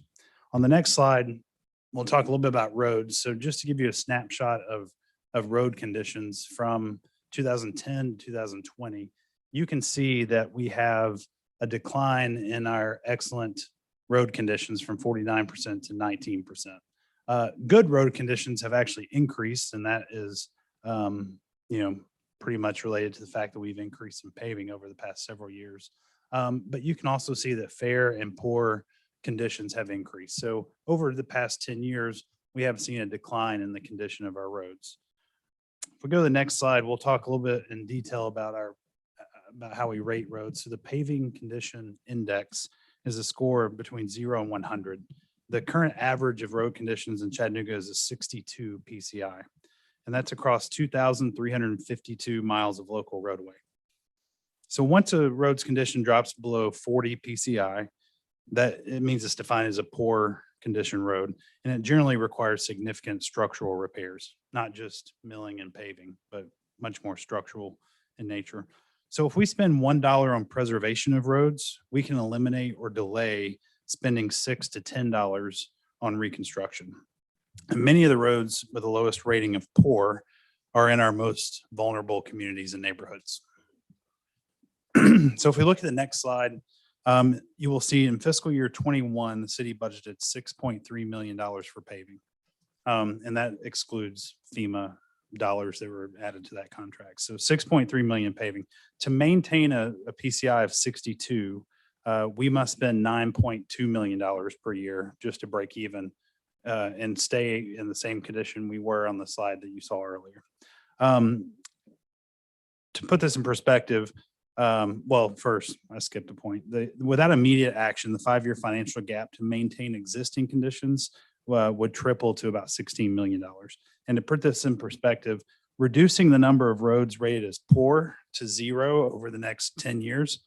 On the next slide, we'll talk a little bit about roads. So just to give you a snapshot of road conditions from 2010 to 2020, you can see that we have a decline in our excellent road conditions from 49% to 19%. Good road conditions have actually increased, and that is, pretty much related to the fact that we've increased in paving over the past several years. But you can also see that fair and poor conditions have increased. So over the past 10 years, we have seen a decline in the condition of our roads. If we go to the next slide, we'll talk a little bit in detail about how we rate roads. So the paving condition index is a score between 0 and 100. The current average of road conditions in Chattanooga is a 62 PCI, and that's across 2,352 miles of local roadway. So once a road's condition drops below 40 PCI, that it means it's defined as a poor condition road, and it generally requires significant structural repairs, not just milling and paving, but much more structural in nature. So if we spend $1 on preservation of roads, we can eliminate or delay spending $6 to $10 on reconstruction. And many of the roads with the lowest rating of poor are in our most vulnerable communities and neighborhoods. So if we look at the next slide, you will see in fiscal year 21, the city budgeted $6.3 million for paving. And that excludes FEMA dollars that were added to that contract. So 6.3 million paving. To maintain a PCI of 62, we must spend $9.2 million per year just to break even and stay in the same condition we were on the slide that you saw earlier. To put this in perspective, Well, first, I skipped a point. Without immediate action, the 5-year financial gap to maintain existing conditions would triple to about $16 million. And to put this in perspective, reducing the number of roads rated as poor to 0 over the next 10 years,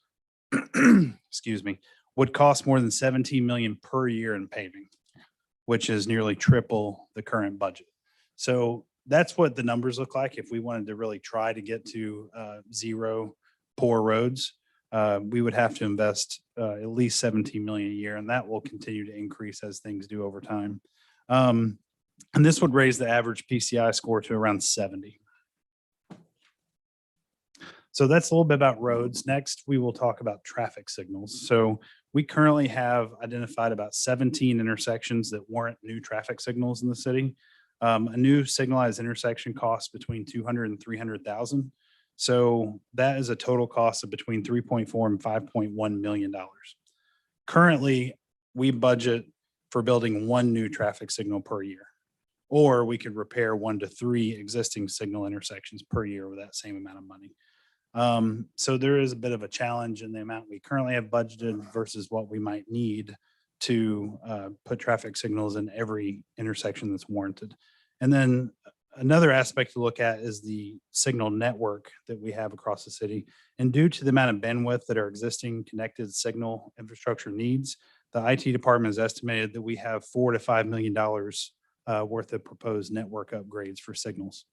excuse me, would cost more than 17 million per year in paving, which is nearly triple the current budget. So that's what the numbers look like if we wanted to really try to get to 0 poor roads. We would have to invest at least 17 million a year, and that will continue to increase as things do over time. And this would raise the average PCI score to around 70. So that's a little bit about roads. Next, we will talk about traffic signals. So we currently have identified about 17 intersections that warrant new traffic signals in the city. A new signalized intersection costs between 200 and 300,000. So that is a total cost of between 3.4 and 5.1 million dollars. Currently, we budget for building 1 new traffic signal per year, or we could repair 1 to 3 existing signal intersections per year with that same amount of money. So there is a bit of a challenge in the amount we currently have budgeted versus what we might need to put traffic signals in every intersection that's warranted. And then another aspect to look at is the signal network that we have across the city. And due to the amount of bandwidth that our existing connected signal infrastructure needs, the IT department has estimated that we have $4 to $5 million worth of proposed network upgrades for signals.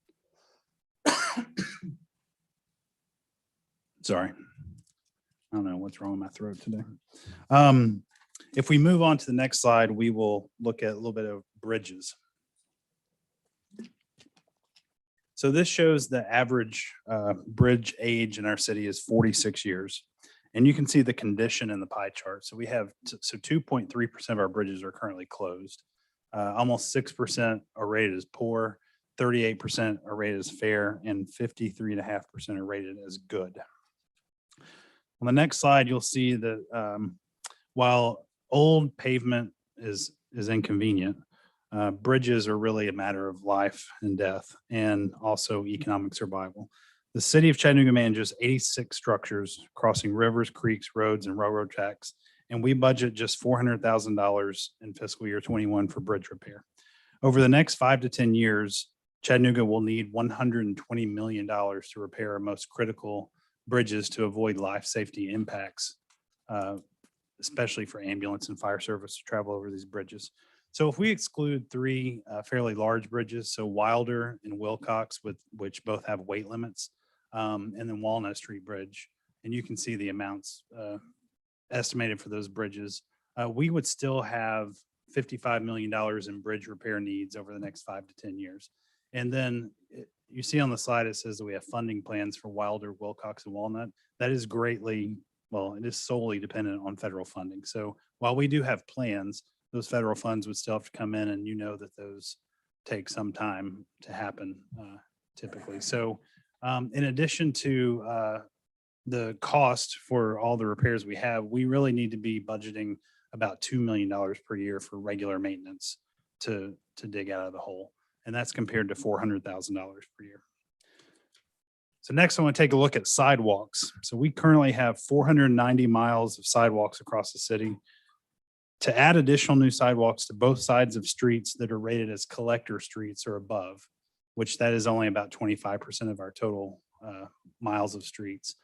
Sorry. I don't know what's wrong with my throat today. If we move on to the next slide, we will look at a little bit of bridges. So this shows the average bridge age in our city is 46 years. And you can see the condition in the pie chart. So we have, 2.3% of our bridges are currently closed. Almost 6% are rated as poor, 38% are rated as fair, and 53.5% are rated as good. On the next slide, you'll see that while old pavement is inconvenient, bridges are really a matter of life and death and also economic survival. The city of Chattanooga manages 86 structures crossing rivers, creeks, roads, and railroad tracks, and we budget just $400,000 in fiscal year 21 for bridge repair. Over the next 5 to 10 years, Chattanooga will need $120 million to repair our most critical bridges to avoid life safety impacts, especially for ambulance and fire service to travel over these bridges. So if we exclude 3 fairly large bridges, so Wilder and Wilcox, which both have weight limits, and then Walnut Street Bridge, and you can see the amounts estimated for those bridges, we would still have $55 million in bridge repair needs over the next 5 to 10 years. And then you see on the slide, it says that we have funding plans for Wilder, Wilcox, and Walnut. That is greatly, well, it is solely dependent on federal funding. So while we do have plans, those federal funds would still have to come in, and you know that those take some time to happen typically. So in addition to the cost for all the repairs we have, we really need to be budgeting about $2 million per year for regular maintenance to dig out of the hole. And that's compared to $400,000 per year. So next I want to take a look at sidewalks. So we currently have 490 miles of sidewalks across the city. To add additional new sidewalks to both sides of streets that are rated as collector streets or above, which that is only about 25% of our total miles of streets,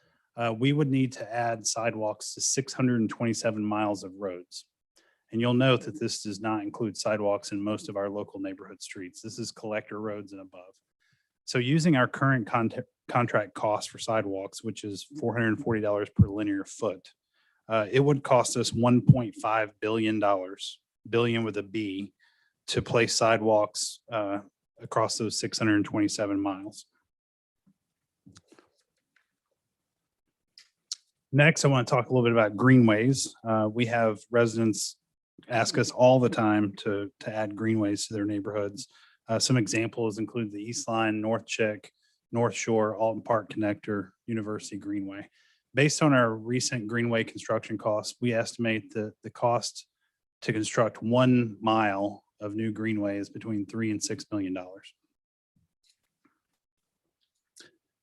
we would need to add sidewalks to 627 miles of roads. And you'll note that this does not include sidewalks in most of our local neighborhood streets. This is collector roads and above. So using our current contract cost for sidewalks, which is $440 per linear foot, it would cost us $1.5 billion, billion with a B, to place sidewalks across those 627 miles. Next, I want to talk a little bit about greenways. We have residents ask us all the time to add greenways to their neighborhoods. Some examples include the East Line, North Chick, North Shore, Alton Park Connector, University Greenway. Based on our recent greenway construction costs, we estimate that the cost to construct 1 mile of new greenway is between $3 and $6 million.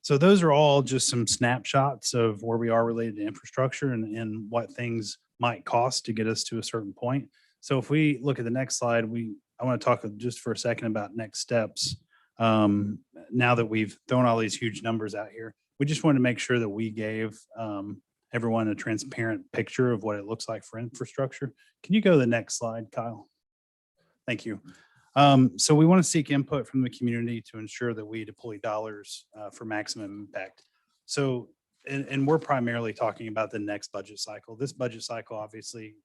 So those are all just some snapshots of where we are related to infrastructure and what things might cost to get us to a certain point. So if we look at the next slide, I want to talk just for a second about next steps. Now that we've thrown all these huge numbers out here, we just wanted to make sure that we gave everyone a transparent picture of what it looks like for infrastructure. Can you go to the next slide, Kyle? Thank you. So we want to seek input from the community to ensure that we deploy dollars for maximum impact. So, and we're primarily talking about the next budget cycle. This budget cycle, obviously,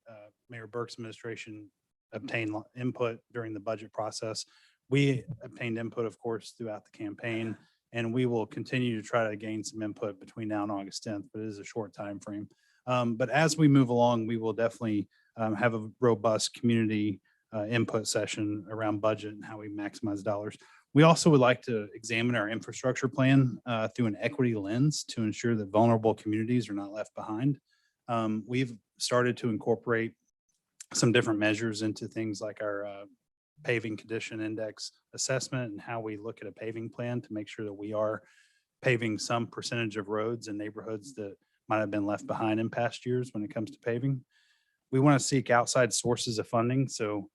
Mayor Burke's administration obtained input during the budget process. We obtained input, of course, throughout the campaign, and we will continue to try to gain some input between now and August 10th, but it is a short time frame. But as we move along, we will definitely have a robust community input session around budget and how we maximize dollars. We also would like to examine our infrastructure plan through an equity lens to ensure that vulnerable communities are not left behind. We've started to incorporate some different measures into things like our paving condition index assessment and how we look at a paving plan to make sure that we are paving some percentage of roads and neighborhoods that might have been left behind in past years when it comes to paving. We want to seek outside sources of funding. So,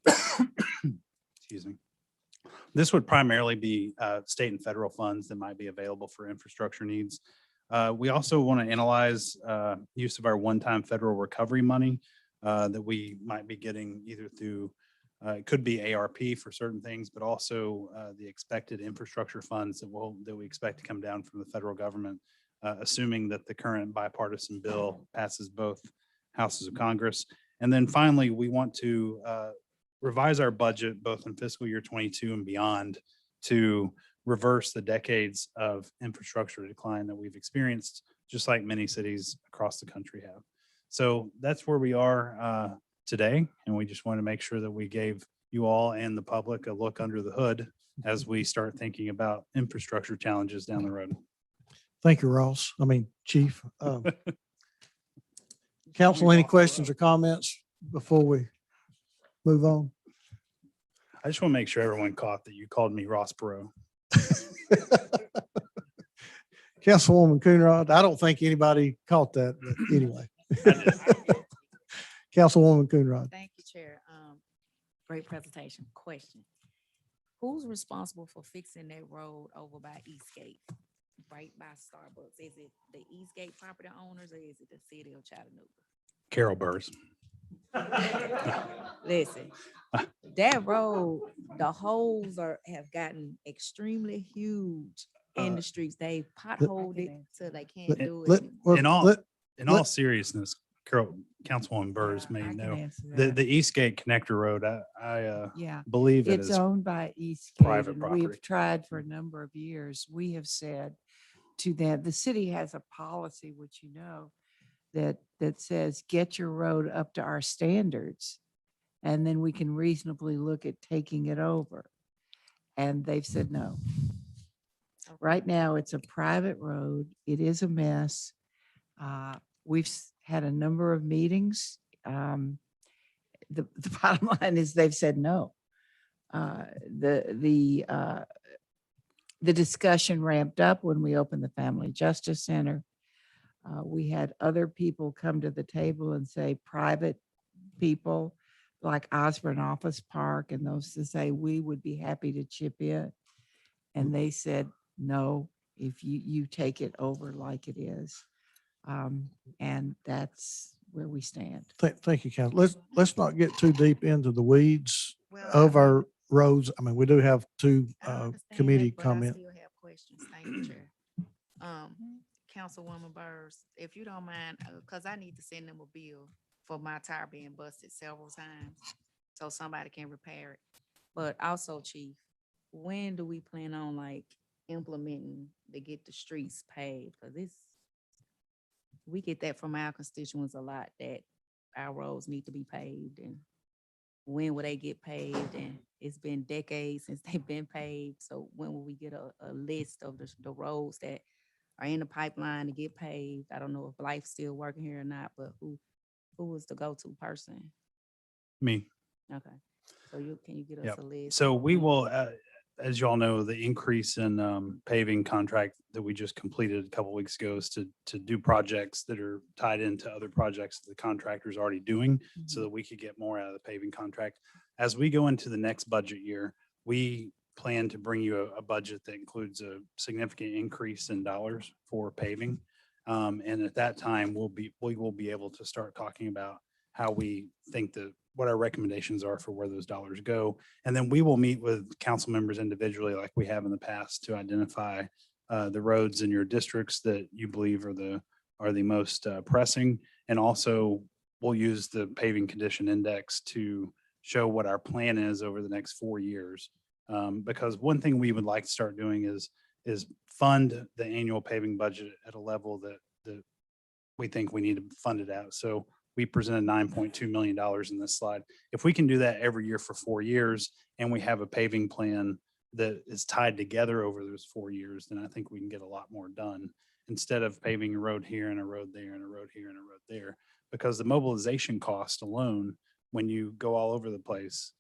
excuse me. This would primarily be state and federal funds that might be available for infrastructure needs. We also want to analyze use of our one-time federal recovery money that we might be getting either through, it could be ARP for certain things, but also the expected infrastructure funds that we expect to come down from the federal government, assuming that the current bipartisan bill passes both houses of Congress. And then finally, we want to revise our budget both in fiscal year 22 and beyond to reverse the decades of infrastructure decline that we've experienced, just like many cities across the country have. So that's where we are today. And we just want to make sure that we gave you all and the public a look under the hood as we start thinking about infrastructure challenges down the road. Thank you, Ross. Chief. Council, any questions or comments before we move on? I just want to make sure everyone caught that you called me Ross Perot. Councilwoman Coonrod, I don't think anybody caught that, but anyway. Councilwoman Coonrod. Thank you, Chair. Great presentation. Question. Who's responsible for fixing that road over by Eastgate, right by Starbucks? Is it the Eastgate property owners or is it the city of Chattanooga? Carol Burrs. Listen, that road, the holes have gotten extremely huge in the streets. They potholed it till they can't do it. In all seriousness, Councilwoman Burrs may know the Eastgate Connector Road. I believe it It's is owned by Eastgate. private and property. We've tried for a number of years. We have said to them, the city has a policy, which you know, that says get your road up to our standards, and then we can reasonably look at taking it over. And they've said no. Right now, it's a private road. It is a mess. We've had a number of meetings. The bottom line is they've said no. The discussion ramped up when we opened the Family Justice Center. We had other people come to the table and say, private people like Osborne Office Park and those to say, we would be happy to chip in. And they said, no, if you take it over like it is. And that's where we stand. Thank you, Council. Let's not get too deep into the weeds of our roads. We do have two committee comments. I still have questions. Thank you, Chair. Councilwoman Burrs, if you don't mind, because I need to send them a bill for my tire being busted several times so somebody can repair it. But also, Chief, when do we plan on implementing to get the streets paved? Because we get that from our constituents a lot, that our roads need to be paved, and when will they get paved? And it's been decades since they've been paved. So when will we get a list of the roads that are in the pipeline to get paved? I don't know if Life's still working here or not, but who is the go-to person? Me. Okay. So can you get us Yep. a list? So we will, as you all know, the increase in paving contract that we just completed a couple weeks ago is to do projects that are tied into other projects that the contractor's already doing so that we could get more out of the paving contract. As we go into the next budget year, we plan to bring you a budget that includes a significant increase in dollars for paving. And at that time, we will be able to start talking about how we think what our recommendations are for where those dollars go. And then we will meet with council members individually like we have in the past to identify the roads in your districts that you believe are the most pressing. And also we'll use the paving condition index to show what our plan is over the next 4 years. Because one thing we would like to start doing is fund the annual paving budget at a level that we think we need to fund it at. So we presented $9.2 million in this slide. If we can do that every year for 4 years and we have a paving plan that is tied together over those 4 years, then I think we can get a lot more done instead of paving a road here and a road there and a road here and a road there. Because the mobilization cost alone, when you go all over the place,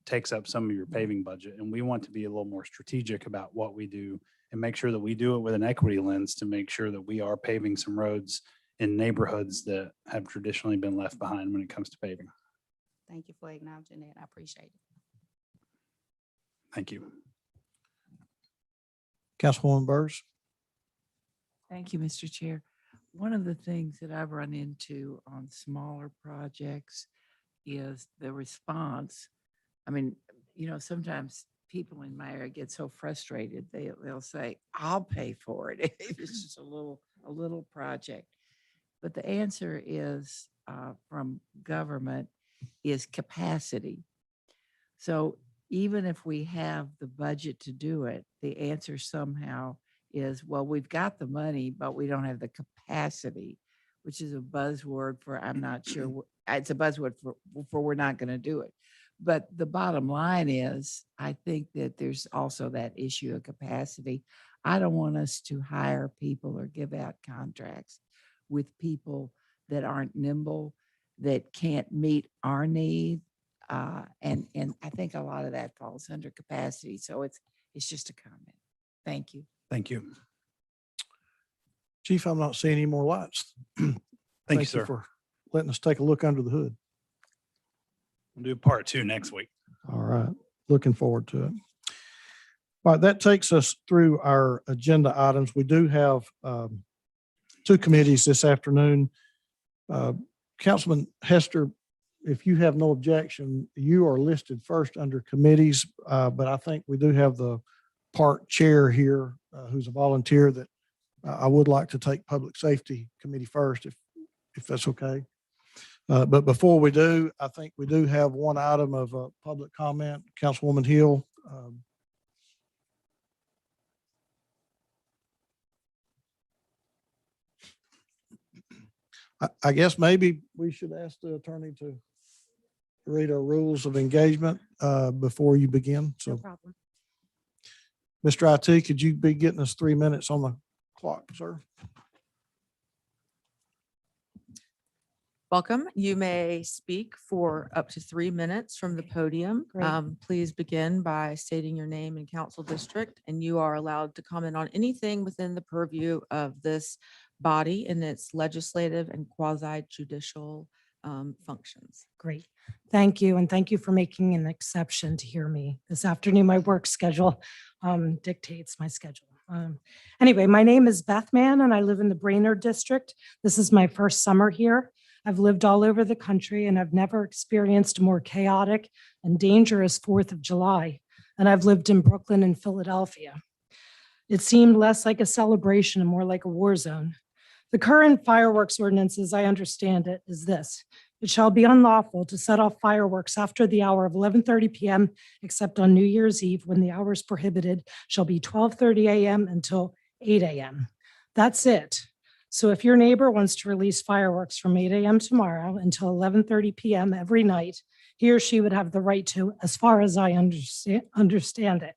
takes up some of your paving budget. And we want to be a little more strategic about what we do and make sure that we do it with an equity lens to make sure that we are paving some roads in neighborhoods that have traditionally been left behind when it comes to paving. Thank you for acknowledging that. I appreciate it. Thank you. Councilwoman Burrs. Thank you, Mr. Chair. One of the things that I've run into on smaller projects is the response. I mean, sometimes people in my area get so frustrated, they'll say, I'll pay for it if it's just a little project. But the answer is from government is capacity. So even if we have the budget to do it, the answer somehow is, well, we've got the money, but we don't have the capacity, which is a buzzword for, I'm not sure, it's a buzzword for we're not going to do it. But the bottom line is, I think that there's also that issue of capacity. I don't want us to hire people or give out contracts with people that aren't nimble, that can't meet our need. And I think a lot of that falls under capacity. So it's just a comment. Thank you. Thank you. Chief, I'm not seeing any more lights. Thank you, sir. For letting us take a look under the hood. We'll do part 2 next week. All right. Looking forward to it. All right. That takes us through our agenda items. We do have 2 committees this afternoon. Councilman Hester, if you have no objection, you are listed first under committees, but I think we do have the part chair here who's a volunteer that I would like to take Public Safety Committee first, if that's okay. But before we do, I think we do have one item of public comment. Councilwoman Hill. I guess maybe we should ask the attorney to read our rules of engagement before you begin. So, No problem. Mr. IT, could you be getting us 3 minutes on the clock, sir? Welcome. You may speak for up to 3 minutes from the podium. Great. Please begin by stating your name and council district, and you are allowed to comment on anything within the purview of this body in its legislative and quasi judicial functions. Great. Thank you. And thank you for making an exception to hear me this afternoon. My work schedule dictates my schedule. Anyway, my name is Beth Mann and I live in the Brainerd district. This is my first summer here. I've lived all over the country and I've never experienced a more chaotic and dangerous 4th of July. And I've lived in Brooklyn and Philadelphia. It seemed less like a celebration and more like a war zone. The current fireworks ordinance, as I understand it, is this: it shall be unlawful to set off fireworks after the hour of 11:30 p.m. except on New Year's Eve, when the hours prohibited shall be 12:30 a.m. until 8 a.m. That's it. So if your neighbor wants to release fireworks from 8 a.m. tomorrow until 11:30 p.m. every night, he or she would have the right to, as far as I understand it.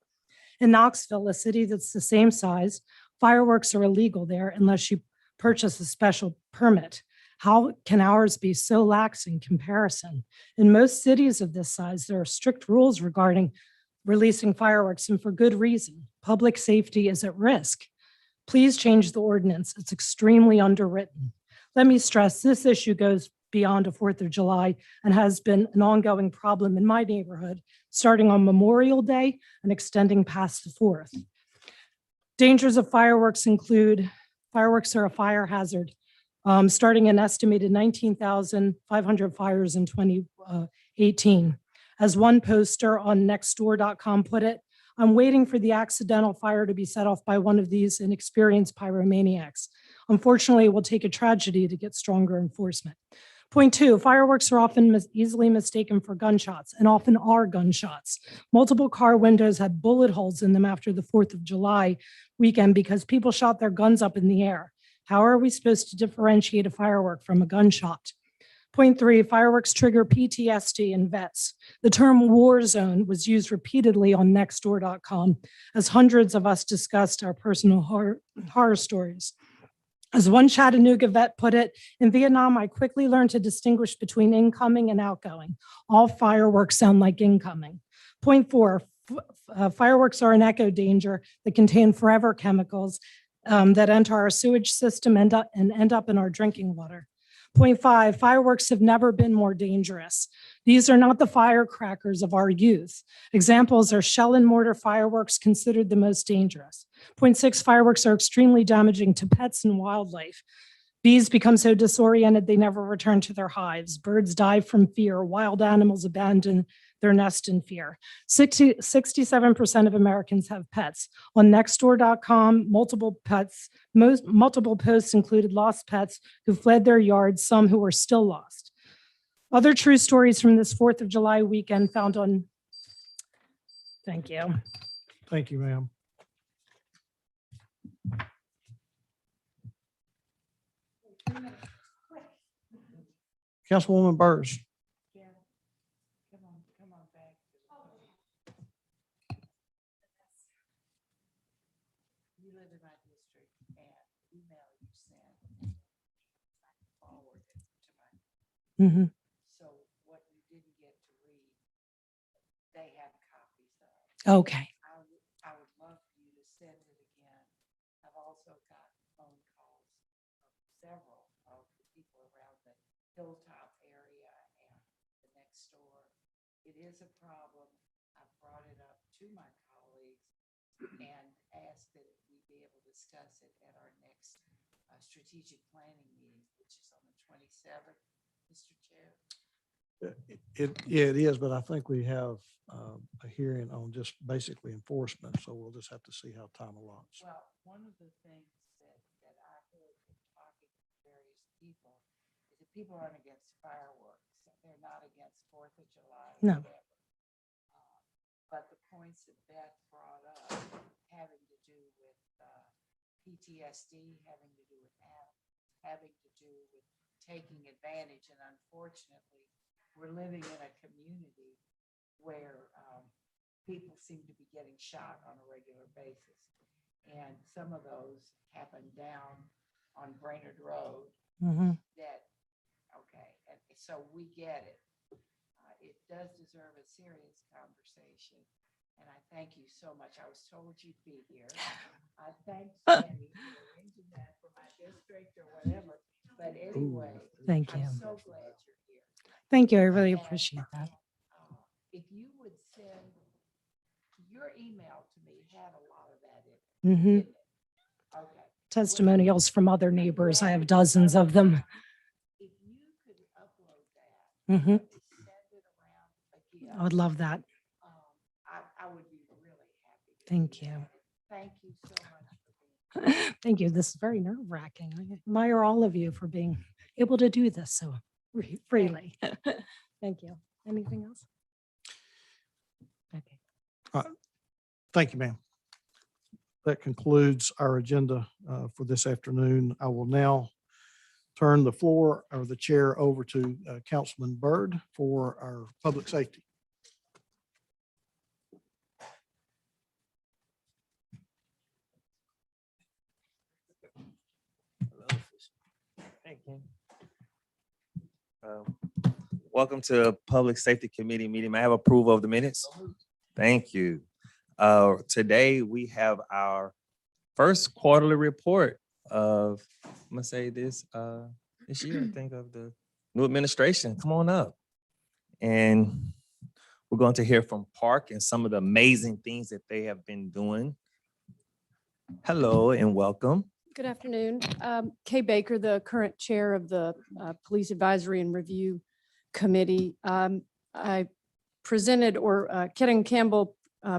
In Knoxville, a city that's the same size, fireworks are illegal there unless you purchase a special permit. How can ours be so lax in comparison? In most cities of this size, there are strict rules regarding releasing fireworks, and for good reason. Public safety is at risk. Please change the ordinance. It's extremely underwritten. Let me stress, this issue goes beyond a 4th of July and has been an ongoing problem in my neighborhood, starting on Memorial Day and extending past the 4th. Dangers of fireworks include fireworks are a fire hazard, starting an estimated 19,500 fires in 2018. As one poster on nextdoor.com put it, I'm waiting for the accidental fire to be set off by one of these inexperienced pyromaniacs. Unfortunately, it will take a tragedy to get stronger enforcement. Point 2, fireworks are often easily mistaken for gunshots and often are gunshots. Multiple car windows had bullet holes in them after the 4th of July weekend because people shot their guns up in the air. How are we supposed to differentiate a firework from a gunshot? Point 3, fireworks trigger PTSD in vets. The term war zone was used repeatedly on nextdoor.com as hundreds of us discussed our personal horror stories. As one Chattanooga vet put it, in Vietnam, I quickly learned to distinguish between incoming and outgoing. All fireworks sound like incoming. Point 4, fireworks are an echo danger that contain forever chemicals that enter our sewage system and end up in our drinking water. Point 5, fireworks have never been more dangerous. These are not the firecrackers of our youth. Examples are shell and mortar fireworks considered the most dangerous. Point 6, fireworks are extremely damaging to pets and wildlife. Bees become so disoriented they never return to their hives. Birds die from fear. Wild animals abandon their nest in fear. 67% of Americans have pets. On nextdoor.com, multiple posts included lost pets who fled their yards, some who are still lost. Other true stories from this 4th of July weekend found on, thank you. Thank you, ma'am. Councilwoman Burrs. You live in my district and email you sent forward to my. Mhm. So what you didn't get to read, they have copies of. Okay. I would love for you to send it again. I've also got phone calls from several of the people around the Hilltop area and the next door. It is a problem. I've brought it up to my colleagues and asked that we be able to discuss it at our next strategic planning meeting, which is on the 27th, Mr. Chair. Yeah, it is, but I think we have a hearing on just basically enforcement, so we'll just have to see how time allots. Well, one of the things that I heard from talking to various people is that people aren't against fireworks. They're not against 4th of July. or No. whatever. But the points that Beth brought up having to do with PTSD, having to do with animals, having to do with taking advantage. And unfortunately, we're living in a community where people seem to be getting shot on a regular basis. And some of those happen down on Brainerd Road Mhm. that, okay, and so we get it. It does deserve a serious conversation. And I thank you so much. I was told you'd be here. I thank Sandy for arranging that for my district or whatever. But anyway, Thank I'm you. so glad you're here. Thank you. I really appreciate that. If you would send your email to me, had a lot of that in it. Mhm. didn't it? Okay. Testimonials from other neighbors. I have dozens of them. If you could upload that, Mhm. send it around again. I would love that. I would be really happy. to Thank do you. that. Thank you so much for being. Thank you. This is very nerve wracking. I admire all of you for being able to do this so freely. Thank you. Anything else? Okay. Thank you, ma'am. That concludes our agenda for this afternoon. I will now turn the floor or the chair over to Councilman Byrd for our public safety. Welcome to Public Safety Committee meeting. May I have approval of the minutes? Thank you. Today we have our first quarterly report of, I'm gonna say this year, I think, of the new administration. Come on up. And we're going to hear from Park and some of the amazing things that they have been doing. Hello and welcome. Good afternoon. Kay Baker, the current chair of the Police Advisory and Review Committee. I presented, or Ken Campbell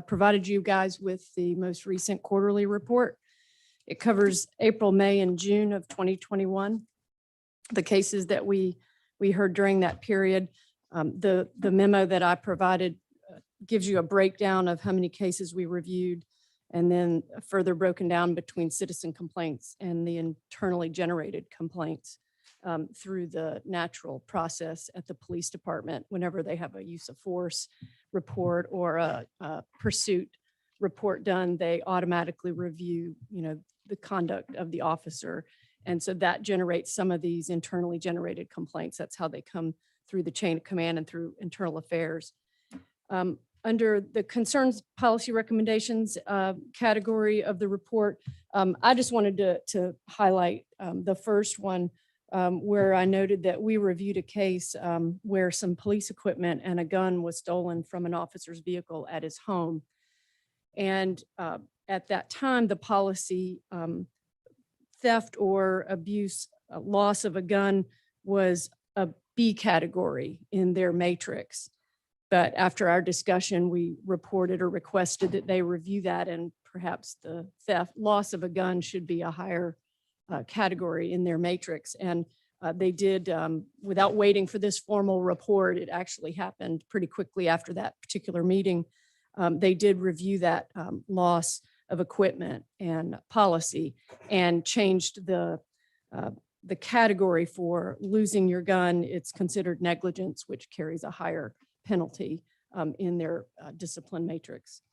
provided you guys with the most recent quarterly report. It covers April, May, and June of 2021. The cases that we heard during that period. The memo that I provided gives you a breakdown of how many cases we reviewed, and then further broken down between citizen complaints and the internally generated complaints through the natural process at the police department. Whenever they have a use of force report or a pursuit report done, they automatically review, the conduct of the officer. And so that generates some of these internally generated complaints. That's how they come through the chain of command and through internal affairs. Under the concerns policy recommendations category of the report, I just wanted to highlight the first one where I noted that we reviewed a case where some police equipment and a gun was stolen from an officer's vehicle at his home. And at that time, the policy theft or abuse, loss of a gun was a B category in their matrix. But after our discussion, we reported or requested that they review that, and perhaps the loss of a gun should be a higher category in their matrix. And they did, without waiting for this formal report, it actually happened pretty quickly after that particular meeting. They did review that loss of equipment and policy and changed the category for losing your gun. It's considered negligence, which carries a higher penalty in their discipline matrix.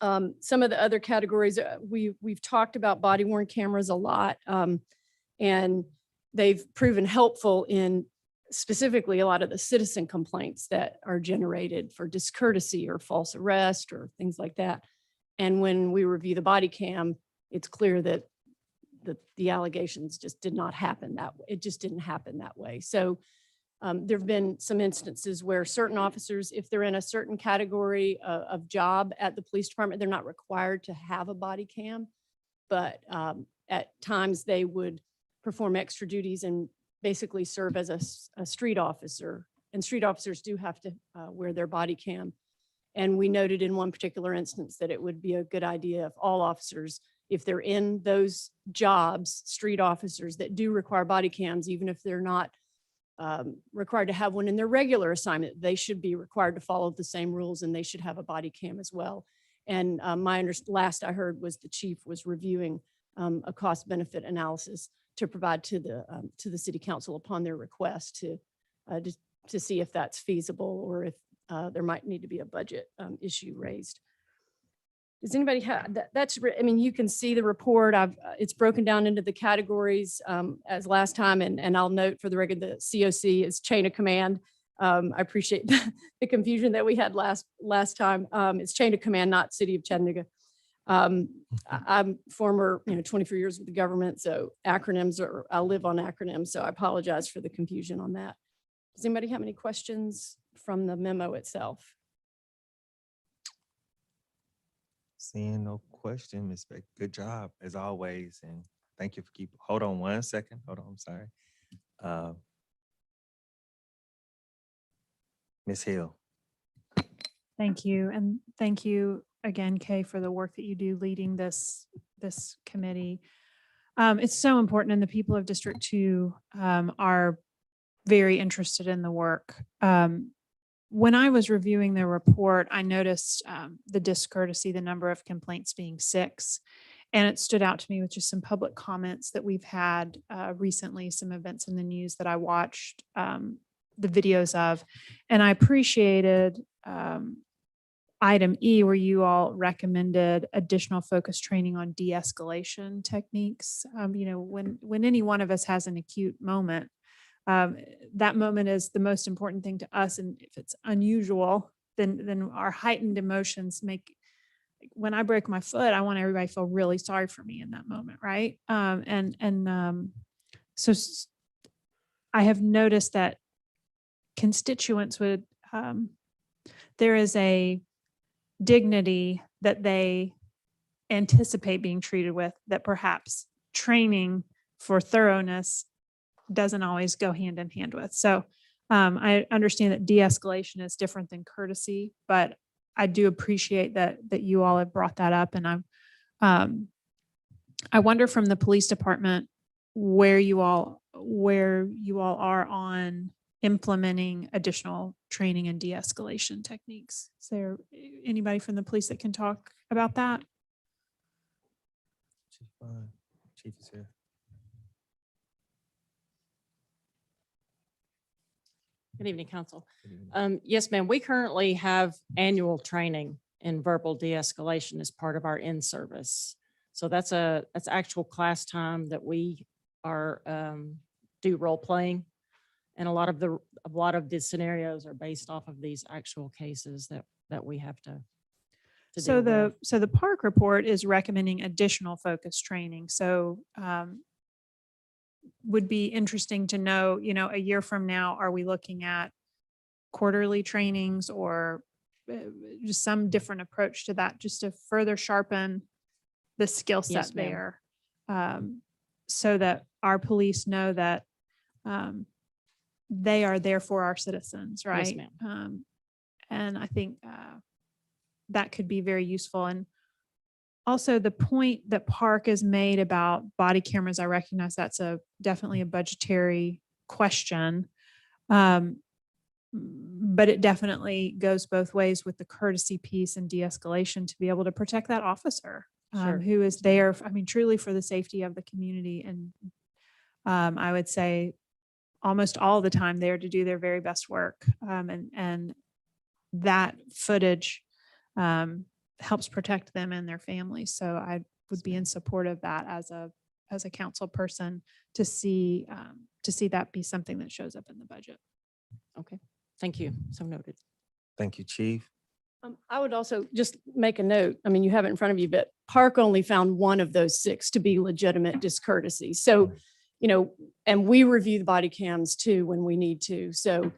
Some of the other categories, we've talked about body worn cameras a lot, and they've proven helpful in specifically a lot of the citizen complaints that are generated for discourtesy or false arrest or things like that. And when we review the body cam, it's clear that the allegations just did not happen that way. It just didn't happen that way. So there have been some instances where certain officers, if they're in a certain category of job at the police department, they're not required to have a body cam, but at times they would perform extra duties and basically serve as a street officer. And street officers do have to wear their body cam. And we noted in one particular instance that it would be a good idea if all officers, if they're in those jobs, street officers that do require body cams, even if they're not required to have one in their regular assignment, they should be required to follow the same rules and they should have a body cam as well. And last I heard was the chief was reviewing a cost benefit analysis to provide to the city council upon their request to see if that's feasible or if there might need to be a budget issue raised. Does anybody have I mean, you can see the report. It's broken down into the categories as last time, and I'll note for the record the COC is chain of command. I appreciate the confusion that we had last time. It's chain of command, not City of Chattanooga. I'm former, 24 years with the government, so acronyms I live on acronyms, so I apologize for the confusion on that. Does anybody have any questions from the memo itself? Seeing no question, Ms. Baker, good job as always, and thank you for hold on one second. Hold on, I'm sorry. Ms. Hill. Thank you. And thank you again, Kay, for the work that you do leading this committee. It's so important, and the people of District 2 are very interested in the work. When I was reviewing the report, I noticed the discourtesy, the number of complaints being 6. And it stood out to me with just some public comments that we've had recently, some events in the news that I watched the videos of. And I appreciated item E, where you all recommended additional focus training on de-escalation techniques. When any one of us has an acute moment, that moment is the most important thing to us. And if it's unusual, then our heightened emotions make, when I break my foot, I want everybody to feel really sorry for me in that moment, right? So I have noticed that constituents would, there is a dignity that they anticipate being treated with that perhaps training for thoroughness doesn't always go hand in hand with. So I understand that de-escalation is different than courtesy, but I do appreciate that you all have brought that up. And I wonder from the police department where you all are on implementing additional training and de-escalation techniques. Is there anybody from the police that can talk about that? Chief is here. Good evening, council. Yes, ma'am. We currently have annual training in verbal de-escalation as part of our in-service. So that's actual class time that we are do role playing, and a lot of the scenarios are based off of these actual cases that we have to So deal with. the park report is recommending additional focus training. So would be interesting to know, a year from now, are we looking at quarterly trainings or just some different approach to that, just to further sharpen the skill Yes, set ma'am. there, so that our police know that they are there for our citizens, right? ma'am. And I think that could be very useful. And also the point that Park has made about body cameras, I recognize that's definitely a budgetary question. But it definitely goes both ways with the courtesy piece and de-escalation to be able to protect that officer Sure. who is there, truly for the safety of the community. And I would say almost all the time there to do their very best work. And that footage helps protect them and their families. So I would be in support of that as a council person to see that be something that shows up in the budget. Okay, thank you. So noted. Thank you, Chief. I would also just make a note. I mean, you have it in front of you, but Park only found one of those 6 to be legitimate discourtesy. So, and we review the body cams too when we need to. So,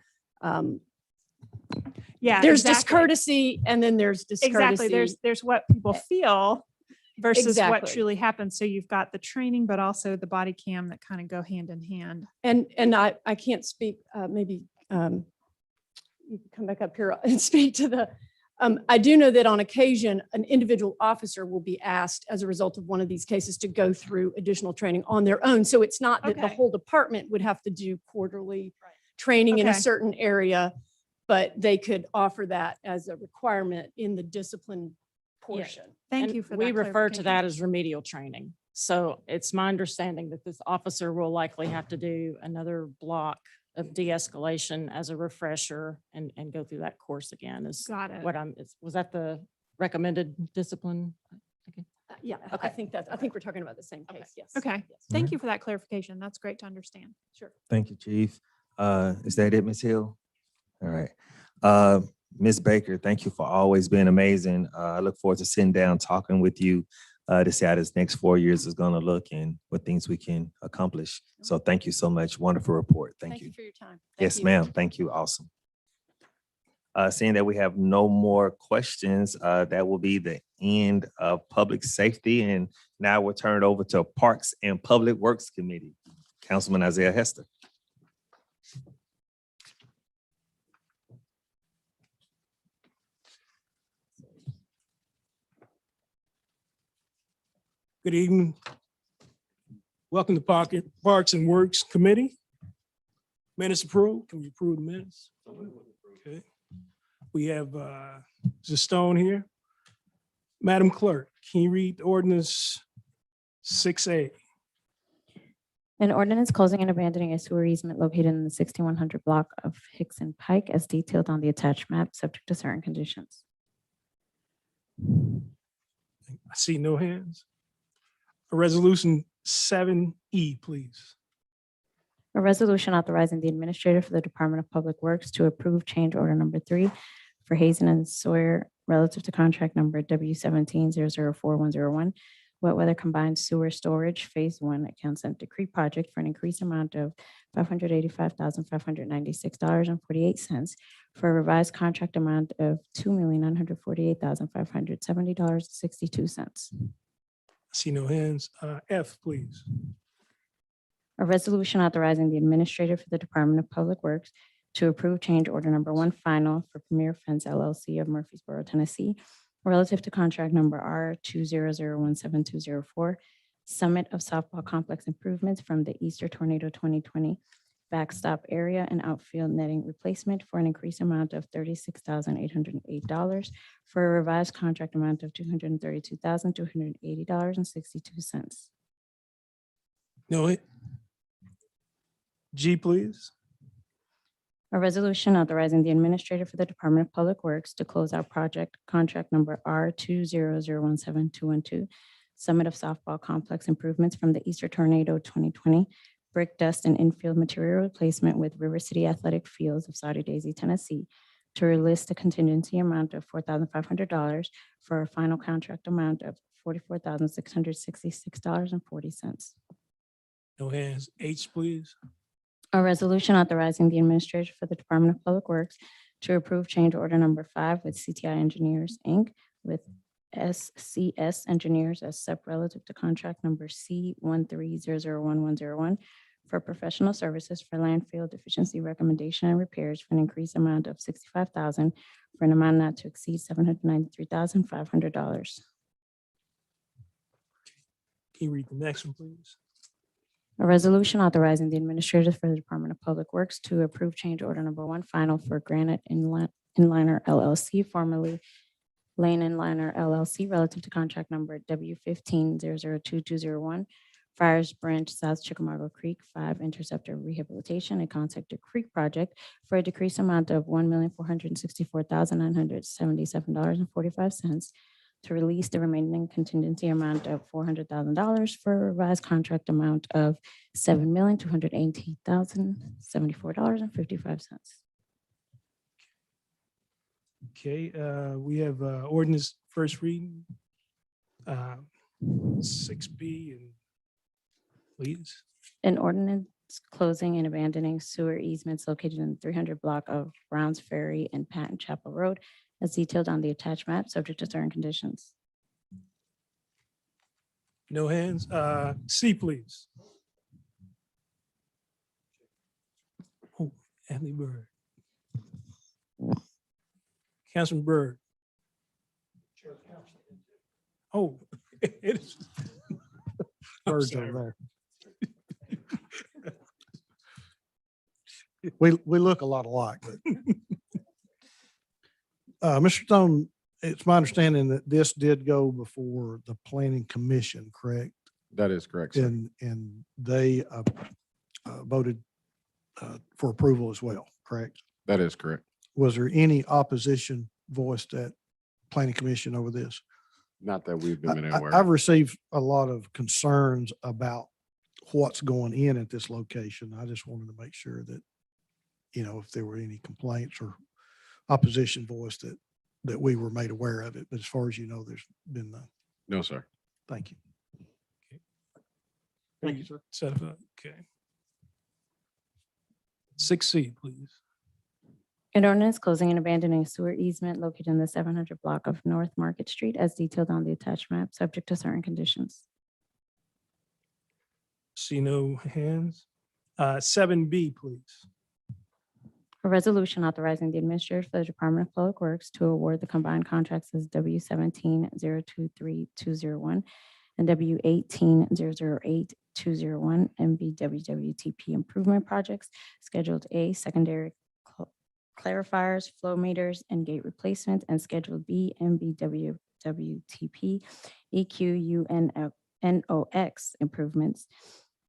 Yeah, there's exactly. discourtesy and then there's discourtesy. Exactly. There's what people feel versus what Exactly. truly happens. So you've got the training, but also the body cam that kind of go hand in hand. And I can't speak, maybe you can come back up here and speak to the, I do know that on occasion, an individual officer will be asked as a result of one of these cases to go through additional training on their own. So it's not that the Okay. whole department would have to do quarterly training in a Okay. certain area, but they could offer that as a requirement in the discipline portion. Thank And you for that. we refer to that clarification. as remedial training. So it's my understanding that this officer will likely have to do another block of de-escalation as a refresher and go through that course again is Got it. what was that the recommended discipline? Yeah, I think we're talking about the same case. Yes. Okay. Yes. Thank you for that clarification. That's great to understand. Sure. Thank you, Chief. Is that it, Ms. Hill? All right. Ms. Baker, thank you for always being amazing. I look forward to sitting down, talking with you to see how this next 4 years is going to look and what things we can accomplish. So thank you so much. Wonderful report. Thank you. for your time. Yes, ma'am. Thank you. Awesome. Seeing that we have no more questions, that will be the end of public safety. And now we'll turn it over to Parks and Public Works Committee. Councilman Isaiah Hester. Good evening. Welcome to Parks and Works Committee. Minutes approved. Can we approve the minutes? Okay. We have Mrs. Stone here. Madam Clerk, can you read ordinance 6A? An ordinance closing and abandoning a sewer easement located in the 6100 block of Hickson Pike as detailed on the attached map, subject to certain conditions. I see no hands. A resolution 7E, please. A resolution authorizing the administrator for the Department of Public Works to approve change order number 3 for Hazen and Sawyer relative to contract number W17004101, wet weather combined sewer storage Phase 1 consent decree project for an increased amount of $585,596.48 for a revised contract amount of $2,948,570.62. See no hands. F, please. A resolution authorizing the administrator for the Department of Public Works to approve change order number 1 final for Premier Fence LLC of Murfreesboro, Tennessee, relative to contract number R2001724, Summit of Softball Complex Improvements from the Easter Tornado 2020 backstop area and outfield netting replacement for an increased amount of $36,808 for a revised contract amount of $232,280.62. No it. G, please. A resolution authorizing the administrator for the Department of Public Works to close out project contract number R2001722, Summit of Softball Complex Improvements from the Easter Tornado 2020, brick, dust, and infield material replacement with River City Athletic Fields of Sauter Daisy, Tennessee, to release the contingency amount of $4,500 for a final contract amount of $44,666.40. No hands. H, please. A resolution authorizing the administrator for the Department of Public Works to approve change order number 5 with CTI Engineers, Inc., with SCS Engineers as sub relative to contract number C13001101 for professional services for landfill deficiency recommendation and repairs for an increased amount of $65,000 for an amount not to exceed $793,500. Can you read the next one, please? A resolution authorizing the administrator for the Department of Public Works to approve change order number 1 final for Granite Inliner LLC, formerly Lane Inliner LLC, relative to contract number W1500221, Fires Branch South Chickamauga Creek 5 Interceptor Rehabilitation and Contactor Creek Project for a decreased amount of $1,464,977.45 to release the remaining contingency amount of $400,000 for a revised contract amount of $7,218,074.55. Okay, we have ordinance first reading. 6B and please. An ordinance closing and abandoning sewer easements located in the 300 block of Browns Ferry and Patton Chapel Road as detailed on the attached map, subject to certain conditions. No hands. C, please. Oh, Anthony Byrd. Councilman Byrd. Oh, it is. I'm Bird's sorry. over there. We look a lot alike, but. Mr. Stone, it's my understanding that this did go before the Planning Commission, correct? That is correct, sir. And they voted for approval as well, correct? That is correct. Was there any opposition voiced at Planning Commission over this? Not that we've been aware I've of. received a lot of concerns about what's going in at this location. I just wanted to make sure that, if there were any complaints or opposition voiced that we were made aware of it. But as far as you know, there's been none. No, sir. Thank you. Thank you, sir. Okay. 6C, please. An ordinance closing and abandoning a sewer easement located in the 700 block of North Market Street as detailed on the attached map, subject to certain conditions. See no hands. 7B, please. A resolution authorizing the administrator for the Department of Public Works to award the combined contracts as W17023-201 and W18008-201 MBWWTP improvement projects, Scheduled A, secondary clarifiers, flow meters, and gate replacement, and Scheduled B, MBWWTP EQUNOX improvements.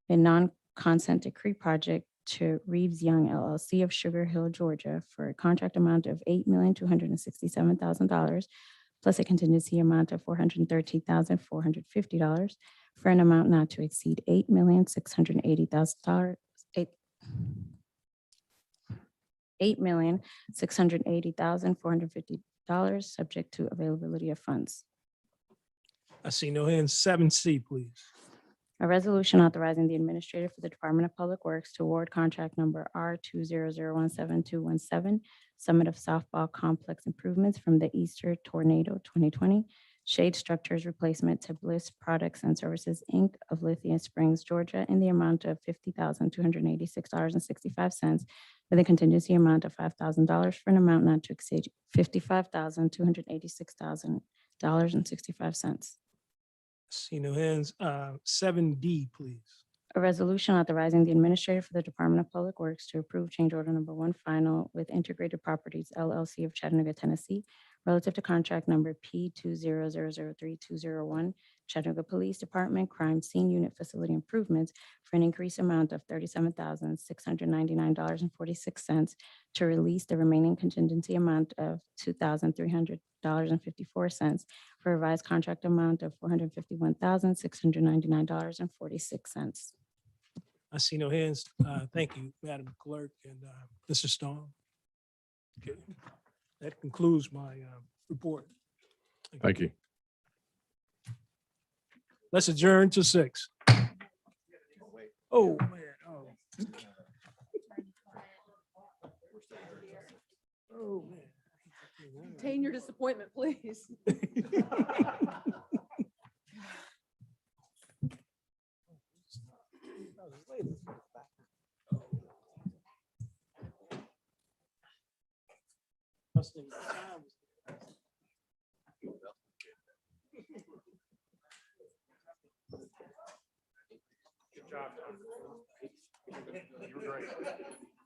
A non-consent decree project to Reeves Young LLC of Sugar Hill, Georgia, for a contract amount of $8,267,000 plus a contingency amount of $413,450 for an amount not to exceed $8,680,000. $8,680,450, subject to availability of funds. I see no hands. 7C, please. A resolution authorizing the administrator for the Department of Public Works to award contract number R20017217, Summit of Softball Complex Improvements from the Easter Tornado 2020, Shade Structures Replacement to Bliss Products and Services, Inc. of Lithia Springs, Georgia, in the amount of $50,286.65, with a contingency amount of $5,000 for an amount not to exceed $55,286,65. See no hands. 7D, please. A resolution authorizing the administrator for the Department of Public Works to approve change order number one final with Integrated Properties LLC of Chattanooga, Tennessee, relative to contract number P20003-201, Chattanooga Police Department Crime Scene Unit Facility Improvements for an increased amount of $37,699.46 to release the remaining contingency amount of $2,300.54 for a revised contract amount of $451,699.46. I see no hands. Thank you, Madam Clerk and Mr. Storm. Okay. That concludes my report. Thank you. Let's adjourn to 6. Oh, man. Oh. Oh, man. Contain your disappointment, please. Good job, Tom. You were great.